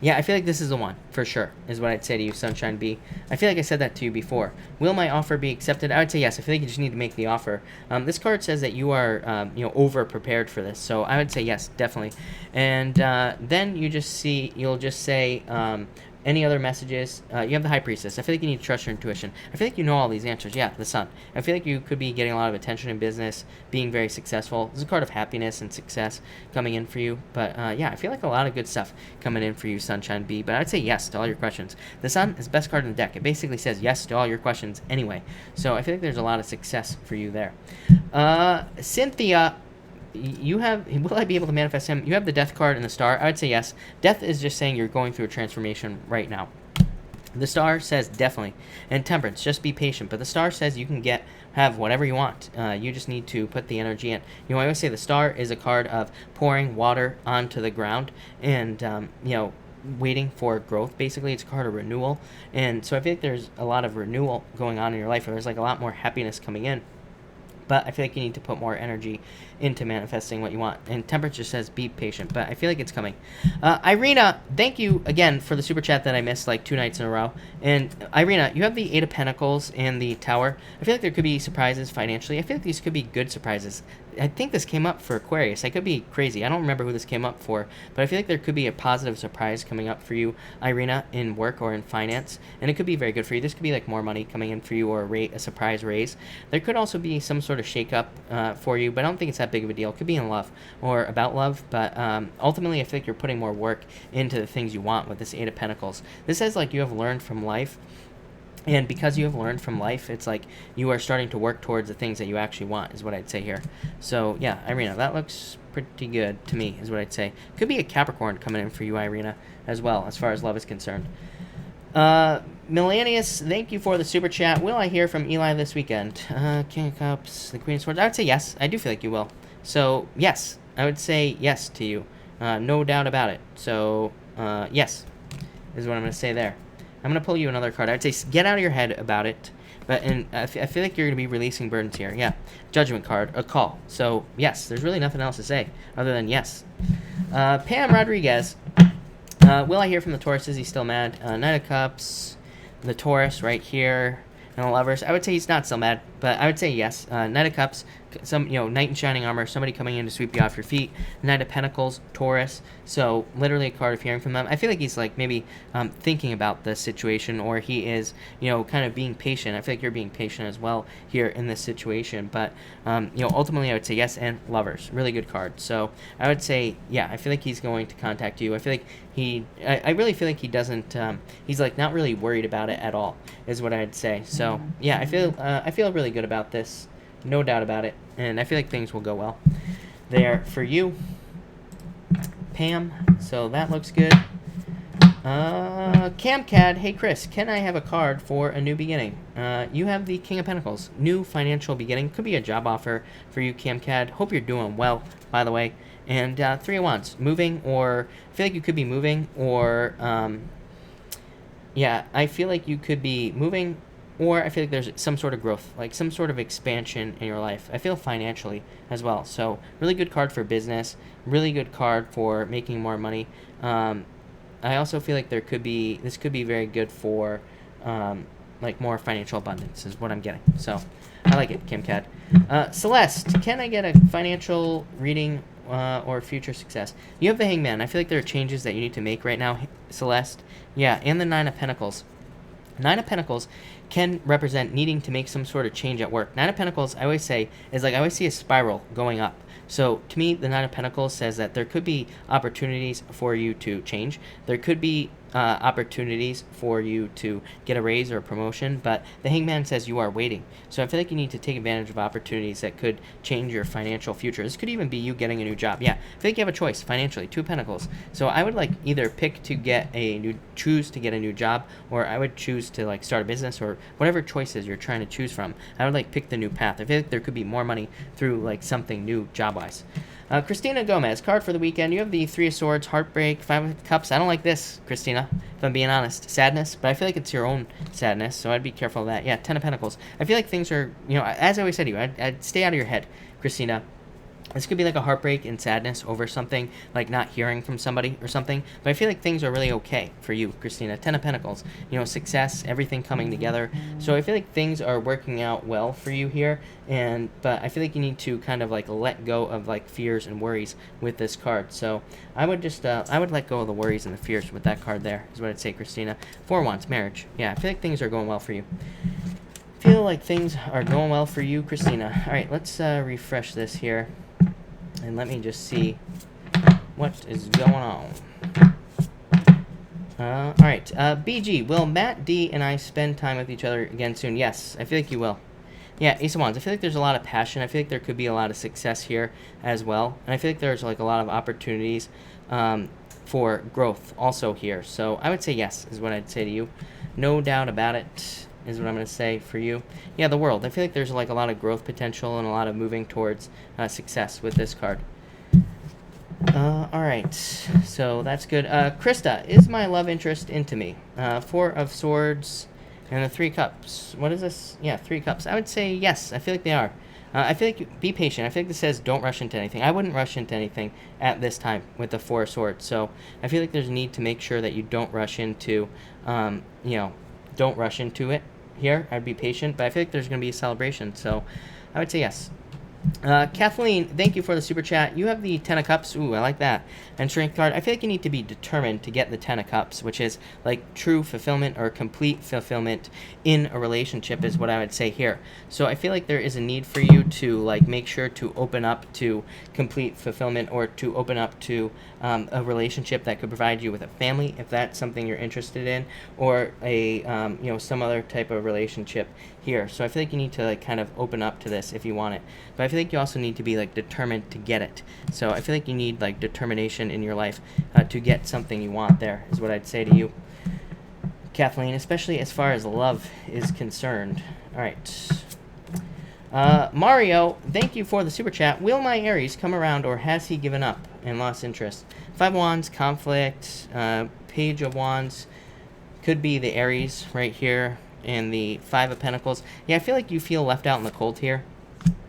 Yeah, I feel like this is the one, for sure, is what I'd say to you, Sunshine B. I feel like I said that to you before. Will my offer be accepted? I would say yes. I feel like you just need to make the offer. This card says that you are, over-prepared for this, so I would say yes, definitely. And then you'll just say, Any other messages? You have the High Priestess. I feel like you need to trust your intuition. I feel like you know all these answers. Yeah, the Sun. I feel like you could be getting a lot of attention in business, being very successful. This is a card of happiness and success coming in for you. But yeah, I feel like a lot of good stuff coming in for you, Sunshine B. But I'd say yes to all your questions. The Sun is the best card in the deck. It basically says yes to all your questions anyway. So I feel like there's a lot of success for you there. Cynthia, you have, will I be able to manifest him? You have the Death card and the Star. I would say yes. Death is just saying you're going through a transformation right now. The Star says definitely. And Temperance, just be patient. But the Star says you can have whatever you want. You just need to put the energy in. You know, I always say the Star is a card of pouring water onto the ground and, you know, waiting for growth. Basically, it's a card of renewal. And so I feel like there's a lot of renewal going on in your life. Or there's like a lot more happiness coming in. But I feel like you need to put more energy into manifesting what you want. And Temperature says be patient, but I feel like it's coming. Irina, thank you again for the super chat that I missed like 2 nights in a row. And Irina, you have the 8 of Pentacles and the Tower. I feel like there could be surprises financially. I feel like these could be good surprises. I think this came up for Aquarius. I could be crazy. I don't remember who this came up for, but I feel like there could be a positive surprise coming up for you, Irina, in work or in finance, and it could be very good for you. This could be like more money coming in for you or a surprise raise. There could also be some sort of shake-up for you, but I don't think it's that big of a deal. It could be in love or about love, but ultimately I feel like you're putting more work into the things you want with this 8 of Pentacles. This says like you have learned from life. And because you have learned from life, it's like you are starting to work towards the things that you actually want, is what I'd say here. So, yeah, Irina, that looks pretty good to me, is what I'd say. Could be a Capricorn coming in for you, Irina, as well, as far as love is concerned. Melanius, thank you for the super chat. Will I hear from Eli this weekend? King of Cups, the Queen of Swords. I would say yes. I do feel like you will. So, yes. I would say yes to you. No doubt about it. So, yes, is what I'm going to say there. I'm going to pull you another card. I'd say get out of your head about it. But I feel like you're going to be releasing burdens here. Yeah. Judgment card. A call. So, yes. There's really nothing else to say other than yes. Pam Rodriguez. Will I hear from the Taurus? Is he still mad? Knight of Cups. The Taurus right here. And the Lovers. I would say he's not still mad. But I would say yes. Knight of Cups. Knight in shining armor. Somebody coming in to sweep you off your feet. Knight of Pentacles. Taurus. So, literally a card of hearing from them. I feel like he's, like, maybe thinking about the situation. Or he is, kind of being patient. I feel like you're being patient as well here in this situation. But, ultimately I would say yes. And Lovers. Really good card. So, I would say, yeah, I feel like he's going to contact you. I feel like I really feel like he doesn't, he's, like, not really worried about it at all, is what I'd say. So, yeah, I feel really good about this. No doubt about it. And I feel like things will go well there for you, Pam. So that looks good. Camcad, hey Chris, can I have a card for a new beginning? You have the King of Pentacles, new financial beginning. Could be a job offer for you, Camcad. Hope you're doing well, by the way. And 3 of Wands, moving, or I feel like you could be moving, or yeah, I feel like you could be moving. Or I feel like there's some sort of growth, like some sort of expansion in your life. I feel financially as well. So really good card for business, really good card for making more money. I also feel like this could be very good for like more financial abundance is what I'm getting. So I like it, Kimcad. Celeste, can I get a financial reading or future success? You have the Hangman. I feel like there are changes that you need to make right now, Celeste. Yeah, and the 9 of Pentacles. 9 of Pentacles can represent needing to make some sort of change at work. 9 of Pentacles, I always say, is like I always see a spiral going up. So to me, the 9 of Pentacles says that there could be opportunities for you to change. There could be opportunities for you to get a raise or a promotion, but the Hangman says you are waiting. So I feel like you need to take advantage of opportunities that could change your financial future. This could even be you getting a new job. Yeah, I feel like you have a choice financially. 2 of Pentacles. So I would like either choose to get a new job, or I would choose to like start a business, or whatever choices you're trying to choose from. I would like pick the new path. I feel like there could be more money through like something new job-wise. Christina Gomez, card for the weekend. You have the 3 of Swords, Heartbreak, 5 of Cups. I don't like this, Christina, if I'm being honest. Sadness, but I feel like it's your own sadness, so I'd be careful of that. Yeah, 10 of Pentacles. I feel like things are, as I always said to you, I'd stay out of your head, Christina. This could be like a heartbreak and sadness over something, like not hearing from somebody or something. But I feel like things are really okay for you, Christina. Ten of Pentacles, success, everything coming together. So I feel like things are working out well for you here. But I feel like you need to kind of like let go of like fears and worries with this card. So I would just, I would let go of the worries and the fears with that card there, is what I'd say, Christina. Four of Wands, marriage. Yeah, I feel like things are going well for you. Feel like things are going well for you, Christina. All right, let's refresh this here. And let me just see what is going on. All right. BG, will Matt D and I spend time with each other again soon? Yes, I feel like you will. Yeah, Ace of Wands. I feel like there's a lot of passion. I feel like there could be a lot of success here as well. And I feel like there's like a lot of opportunities for growth also here. So I would say yes, is what I'd say to you. No doubt about it, is what I'm going to say for you. Yeah, the world. I feel like there's like a lot of growth potential and a lot of moving towards success with this card. All right, so that's good. Krista, is my love interest into me? Four of Swords and the Three Cups. What is this? Yeah, Three Cups. I would say yes. I feel like they are. I feel like be patient. I feel like this says don't rush into anything. I wouldn't rush into anything at this time with the Four of Swords. So I feel like there's a need to make sure that you don't rush into, don't rush into it here. I'd be patient, but I feel like there's going to be a celebration. So I would say yes. Kathleen, thank you for the super chat. You have the Ten of Cups. Ooh, I like that. And Strength card. I feel like you need to be determined to get the Ten of Cups, which is like true fulfillment or complete fulfillment in a relationship is what I would say here. So I feel like there is a need for you to like make sure to open up to complete fulfillment or to open up to a relationship that could provide you with a family if that's something you're interested in, or a some other type of relationship here. So I feel like you need to like kind of open up to this if you want it. But I feel like you also need to be like determined to get it. So I feel like you need like determination in your life to get something you want there, is what I'd say to you, Kathleen, especially as far as love is concerned. All right. Mario, thank you for the super chat. Will my Aries come around, or has he given up and lost interest? Five of Wands, conflict, Page of Wands, could be the Aries right here, and the Five of Pentacles. Yeah, I feel like you feel left out in the cold here,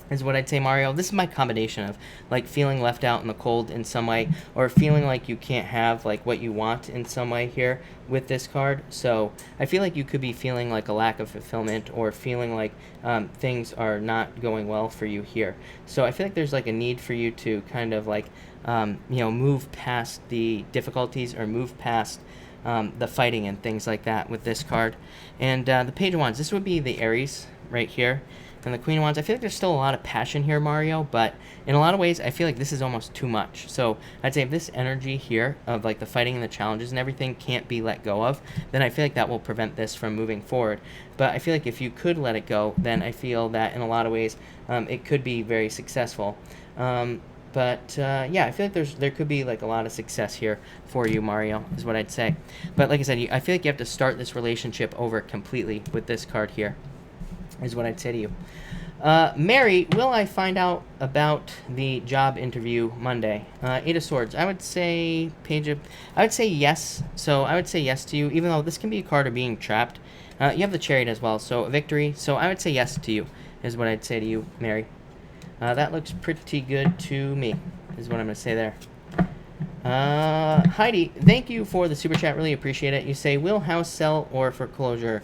is what I'd say, Mario. This is my combination of like feeling left out in the cold in some way, or feeling like you can't have like what you want in some way here with this card. So I feel like you could be feeling like a lack of fulfillment, or feeling like things are not going well for you here. So I feel like there's like a need for you to kind of like move past the difficulties, or move past the fighting and things like that with this card. And the Page of Wands, this would be the Aries right here. And the Queen of Wands, I feel like there's still a lot of passion here, Mario, but in a lot of ways, I feel like this is almost too much. So I'd say if this energy here of like the fighting and the challenges and everything can't be let go of, then I feel like that will prevent this from moving forward. But I feel like if you could let it go, then I feel that in a lot of ways, it could be very successful. Yeah, I feel like there could be like a lot of success here for you, Mario, is what I'd say. But like I said, I feel like you have to start this relationship over completely with this card here, is what I'd say to you. Mary, will I find out about the job interview Monday? Eight of Swords. I would say I would say yes. So I would say yes to you, even though this can be a card of being trapped. You have the Chariot as well, so victory. So I would say yes to you, is what I'd say to you, Mary. That looks pretty good to me, is what I'm going to say there. Heidi, thank you for the super chat. Really appreciate it. You say, will house sell or foreclosure?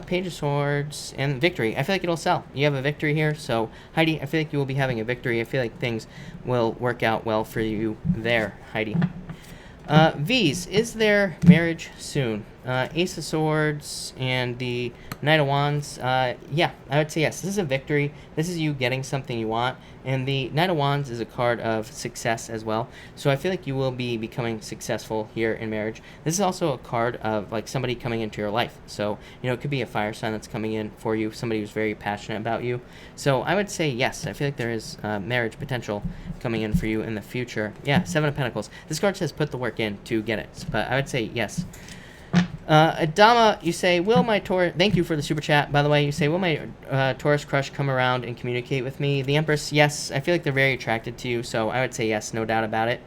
Page of Swords and victory. I feel like it'll sell. You have a victory here. So, Heidi, I feel like you will be having a victory. I feel like things will work out well for you there, Heidi. V's, is there marriage soon? Ace of Swords and the Knight of Wands. Yeah, I would say yes. This is a victory. This is you getting something you want. And the Knight of Wands is a card of success as well. So I feel like you will be becoming successful here in marriage. This is also a card of like somebody coming into your life. So, it could be a fire sign that's coming in for you, somebody who's very passionate about you. So I would say yes. I feel like there is marriage potential coming in for you in the future. Yeah, Seven of Pentacles. This card says put the work in to get it. But I would say yes. Adama, you say, will my Taurus... Thank you for the super chat, by the way. You say, will my Taurus crush come around and communicate with me? The Empress, yes. I feel like they're very attracted to you, so I would say yes, no doubt about it.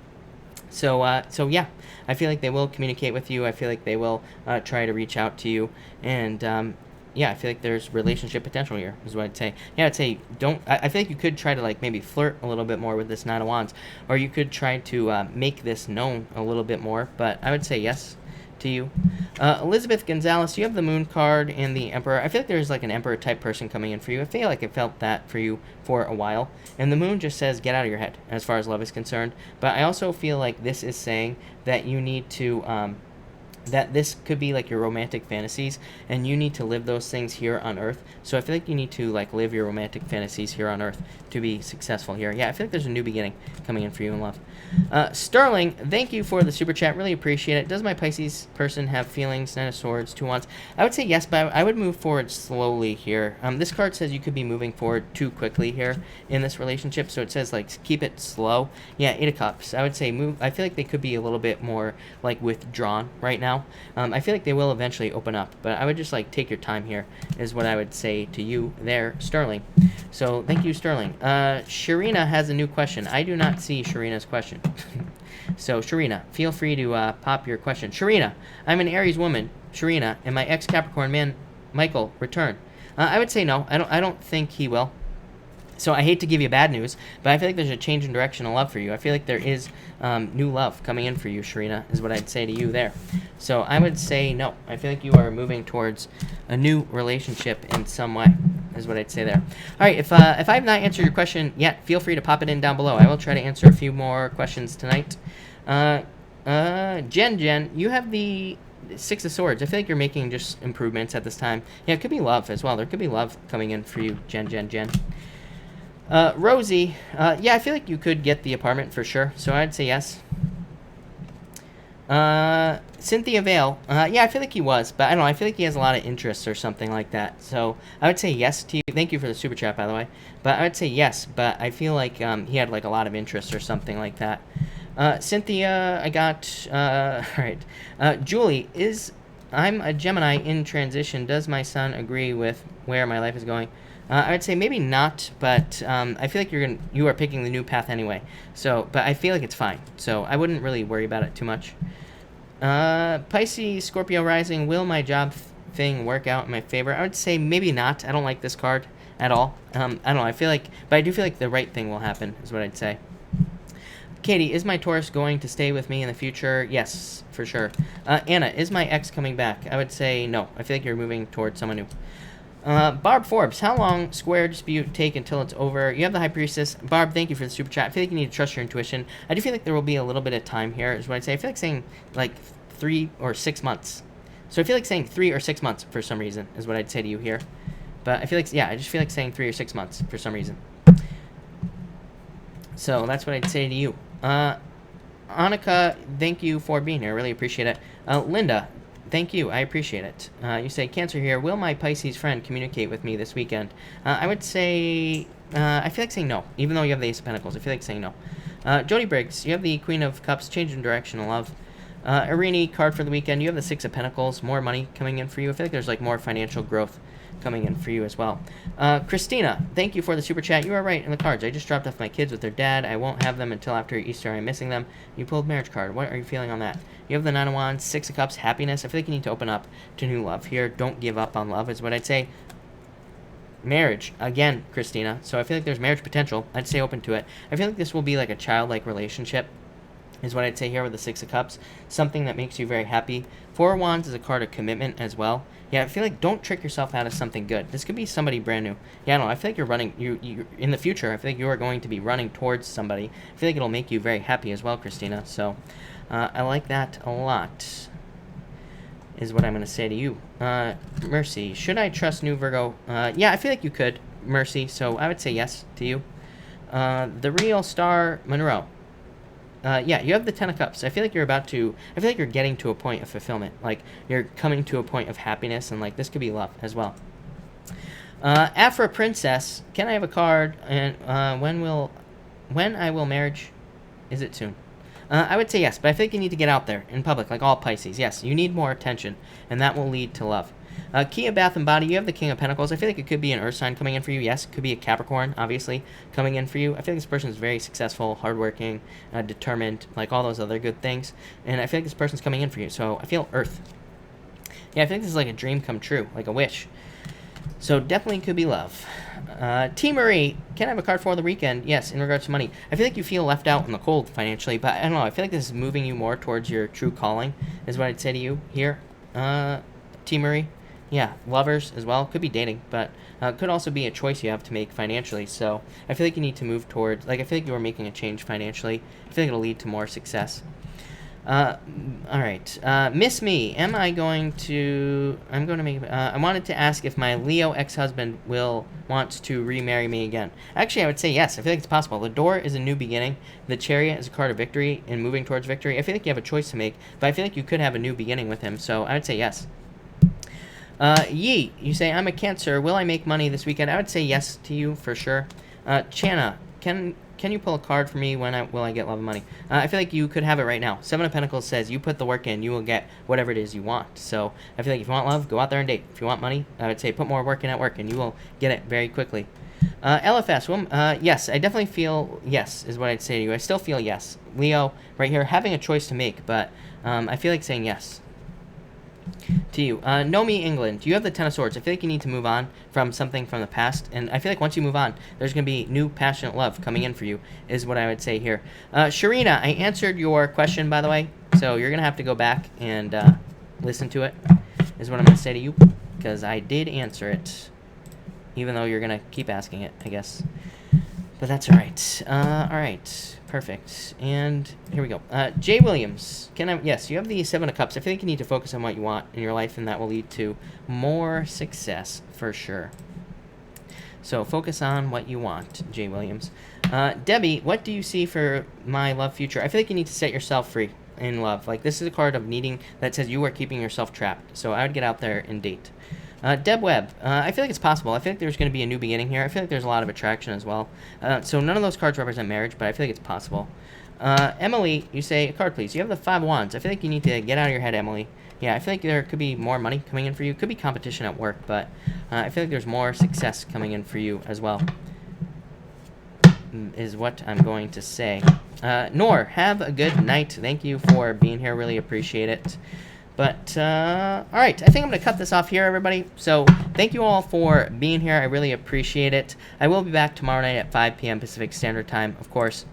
So yeah, I feel like they will communicate with you. I feel like they will try to reach out to you. And, yeah, I feel like there's relationship potential here, is what I'd say. Yeah, I'd say don't. I feel like you could try to like maybe flirt a little bit more with this Nine of Wands, or you could try to make this known a little bit more. But I would say yes to you. Elizabeth Gonzalez, you have the Moon card and the Emperor. I feel like there's like an Emperor type person coming in for you. I feel like it felt that for you for a while. And the Moon just says get out of your head as far as love is concerned. But I also feel like this is saying that you need to that this could be like your romantic fantasies, and you need to live those things here on Earth. So I feel like you need to like live your romantic fantasies here on Earth to be successful here. Yeah, I feel like there's a new beginning coming in for you in love. Sterling, thank you for the super chat. Really appreciate it. Does my Pisces person have feelings? Nine of Swords, 2 Wands. I would say yes, but I would move forward slowly here. This card says you could be moving forward too quickly here in this relationship, so it says like keep it slow. Yeah, 8 of Cups. I would say move. I feel like they could be a little bit more like withdrawn right now. I feel like they will eventually open up, but I would just like take your time here is what I would say to you there, Sterling. So thank you, Sterling. Sharina has a new question. I do not see Sharina's question. So Sharina, feel free to pop your question. Sharina, I'm an Aries woman, Sharina, and my ex-Capricorn man, Michael, return. I would say no. I don't think he will. So I hate to give you bad news, but I feel like there's a change in direction of love for you. I feel like there is new love coming in for you, Sharina, is what I'd say to you there. So I would say no. I feel like you are moving towards a new relationship in some way, is what I'd say there. All right, if I have not answered your question yet, feel free to pop it in down below. I will try to answer a few more questions tonight. Jen, you have the 6 of Swords. I feel like you're making just improvements at this time. Yeah, it could be love as well. There could be love coming in for you, Jen. Rosie, yeah, I feel like you could get the apartment for sure, so I'd say yes. Cynthia Vale, yeah, I feel like he was, but I don't know, I feel like he has a lot of interests or something like that, so I would say yes to you. Thank you for the super chat, by the way, but I would say yes, but I feel like he had like a lot of interests or something like that. Cynthia, I got, all right. Julie, I'm a Gemini in transition. Does my sun agree with where my life is going? I would say maybe not, but I feel like you are picking the new path anyway. So, but I feel like it's fine. So I wouldn't really worry about it too much. Pisces, Scorpio rising. Will my job thing work out in my favor? I would say maybe not. I don't like this card at all. I don't know. But I do feel like the right thing will happen, is what I'd say. Katie, is my Taurus going to stay with me in the future? Yes, for sure. Anna, is my ex coming back? I would say no. I feel like you're moving towards someone new. Barb Forbes, how long square dispute take until it's over? You have the High Priestess. Barb, thank you for the super chat. I feel like you need to trust your intuition. I do feel like there will be a little bit of time here, is what I'd say. I feel like saying like 3 or 6 months. So I feel like saying 3 or 6 months for some reason is what I'd say to you here. But I feel like, yeah, I just feel like saying 3 or 6 months for some reason. So that's what I'd say to you. Annika, thank you for being here. I really appreciate it. Linda, thank you. I appreciate it. You say, Cancer here. Will my Pisces friend communicate with me this weekend? I would say, I feel like saying no. Even though you have the Ace of Pentacles, I feel like saying no. Jody Briggs, you have the Queen of Cups, change in direction of love. Irini, card for the weekend. You have the 6 of Pentacles, more money coming in for you. I feel like there's like more financial growth coming in for you as well. Christina, thank you for the super chat. You are right in the cards. I just dropped off my kids with their dad. I won't have them until after Easter. I'm missing them. You pulled marriage card. What are you feeling on that? You have the 9 of Wands, 6 of Cups, happiness. I feel like you need to open up to new love here. Don't give up on love is what I'd say. Marriage, again, Christina. So I feel like there's marriage potential. I'd say open to it. I feel like this will be like a childlike relationship is what I'd say here with the 6 of Cups. Something that makes you very happy. 4 of Wands is a card of commitment as well. Yeah, I feel like don't trick yourself out of something good. This could be somebody brand new. Yeah, I don't know. I feel like you're running, you in the future, I feel like you are going to be running towards somebody. I feel like it'll make you very happy as well, Christina. So I like that a lot, is what I'm going to say to you. Mercy, should I trust new Virgo? Yeah, I feel like you could, Mercy. So I would say yes to you. The real star, Monroe. Yeah, you have the 10 of Cups. I feel like you're getting to a point of fulfillment. Like, you're coming to a point of happiness, and, like, this could be love as well. Afra Princess, can I have a card? And when I will marriage? Is it soon? I would say yes, but I think you need to get out there in public, like all Pisces. Yes, you need more attention, and that will lead to love. Kia, Bath and Body, you have the King of Pentacles. I feel like it could be an Earth sign coming in for you. Yes, it could be a Capricorn, obviously, coming in for you. I feel like this person is very successful, hardworking, determined, like all those other good things. And I feel like this person's coming in for you. So I feel Earth. Yeah, I think this is like a dream come true, like a wish. So definitely could be love. T. Marie, can I have a card for the weekend? Yes, in regards to money. I feel like you feel left out in the cold financially, but I don't know. I feel like this is moving you more towards your true calling, is what I'd say to you here. T. Marie. Yeah, lovers as well. Could be dating, but could also be a choice you have to make financially. So I feel like you need to move towards, like, I feel like you are making a change financially. I feel like it'll lead to more success. All right. Miss Me, am I going to... I'm going to make... I wanted to ask if my Leo ex-husband wants to remarry me again. Actually, I would say yes. I feel like it's possible. The Door is a new beginning. The Chariot is a card of victory and moving towards victory. I feel like you have a choice to make, but I feel like you could have a new beginning with him, so I would say yes. Yi, you say, I'm a Cancer. Will I make money this weekend? I would say yes to you for sure. Channa, can you pull a card for me? Will I get love and money? I feel like you could have it right now. Seven of Pentacles says you put the work in, you will get whatever it is you want. So I feel like if you want love, go out there and date. If you want money, I would say put more work in at work, and you will get it very quickly. LFS, yes, I definitely feel yes is what I'd say to you. I still feel yes. Leo, right here, having a choice to make, but I feel like saying yes. To you. Nomi England, you have the Ten of Swords. I feel like you need to move on from something from the past, and I feel like once you move on, there's going to be new passionate love coming in for you, is what I would say here. Sharina, I answered your question, by the way, so you're going to have to go back and listen to it, is what I'm going to say to you, because I did answer it, even though you're going to keep asking it, I guess. But that's all right. All right. Perfect. And here we go. Jay Williams. Yes, you have the Seven of Cups. I feel like you need to focus on what you want in your life, and that will lead to more success for sure. So focus on what you want, Jay Williams. Debbie, what do you see for my love future? I feel like you need to set yourself free in love. Like, this is a card of needing that says you are keeping yourself trapped. So I would get out there and date. Deb Webb, I feel like it's possible. I feel like there's going to be a new beginning here. I feel like there's a lot of attraction as well. So none of those cards represent marriage, but I feel like it's possible. Emily, you say, a card please. You have the Five of Wands. I feel like you need to get out of your head, Emily. Yeah, I feel like there could be more money coming in for you. Could be competition at work, but I feel like there's more success coming in for you as well, is what I'm going to say. Noor, have a good night. Thank you for being here. Really appreciate it. But, all right, I think I'm going to cut this off here, everybody. So thank you all for being here. I really appreciate it. I will be back tomorrow night at 5 p.m. Pacific Standard Time, of course.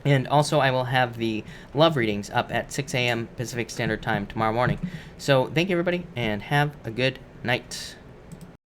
And also, I will have the love readings up at 6 a.m. Pacific Standard Time tomorrow morning. So thank you, everybody, and have a good night.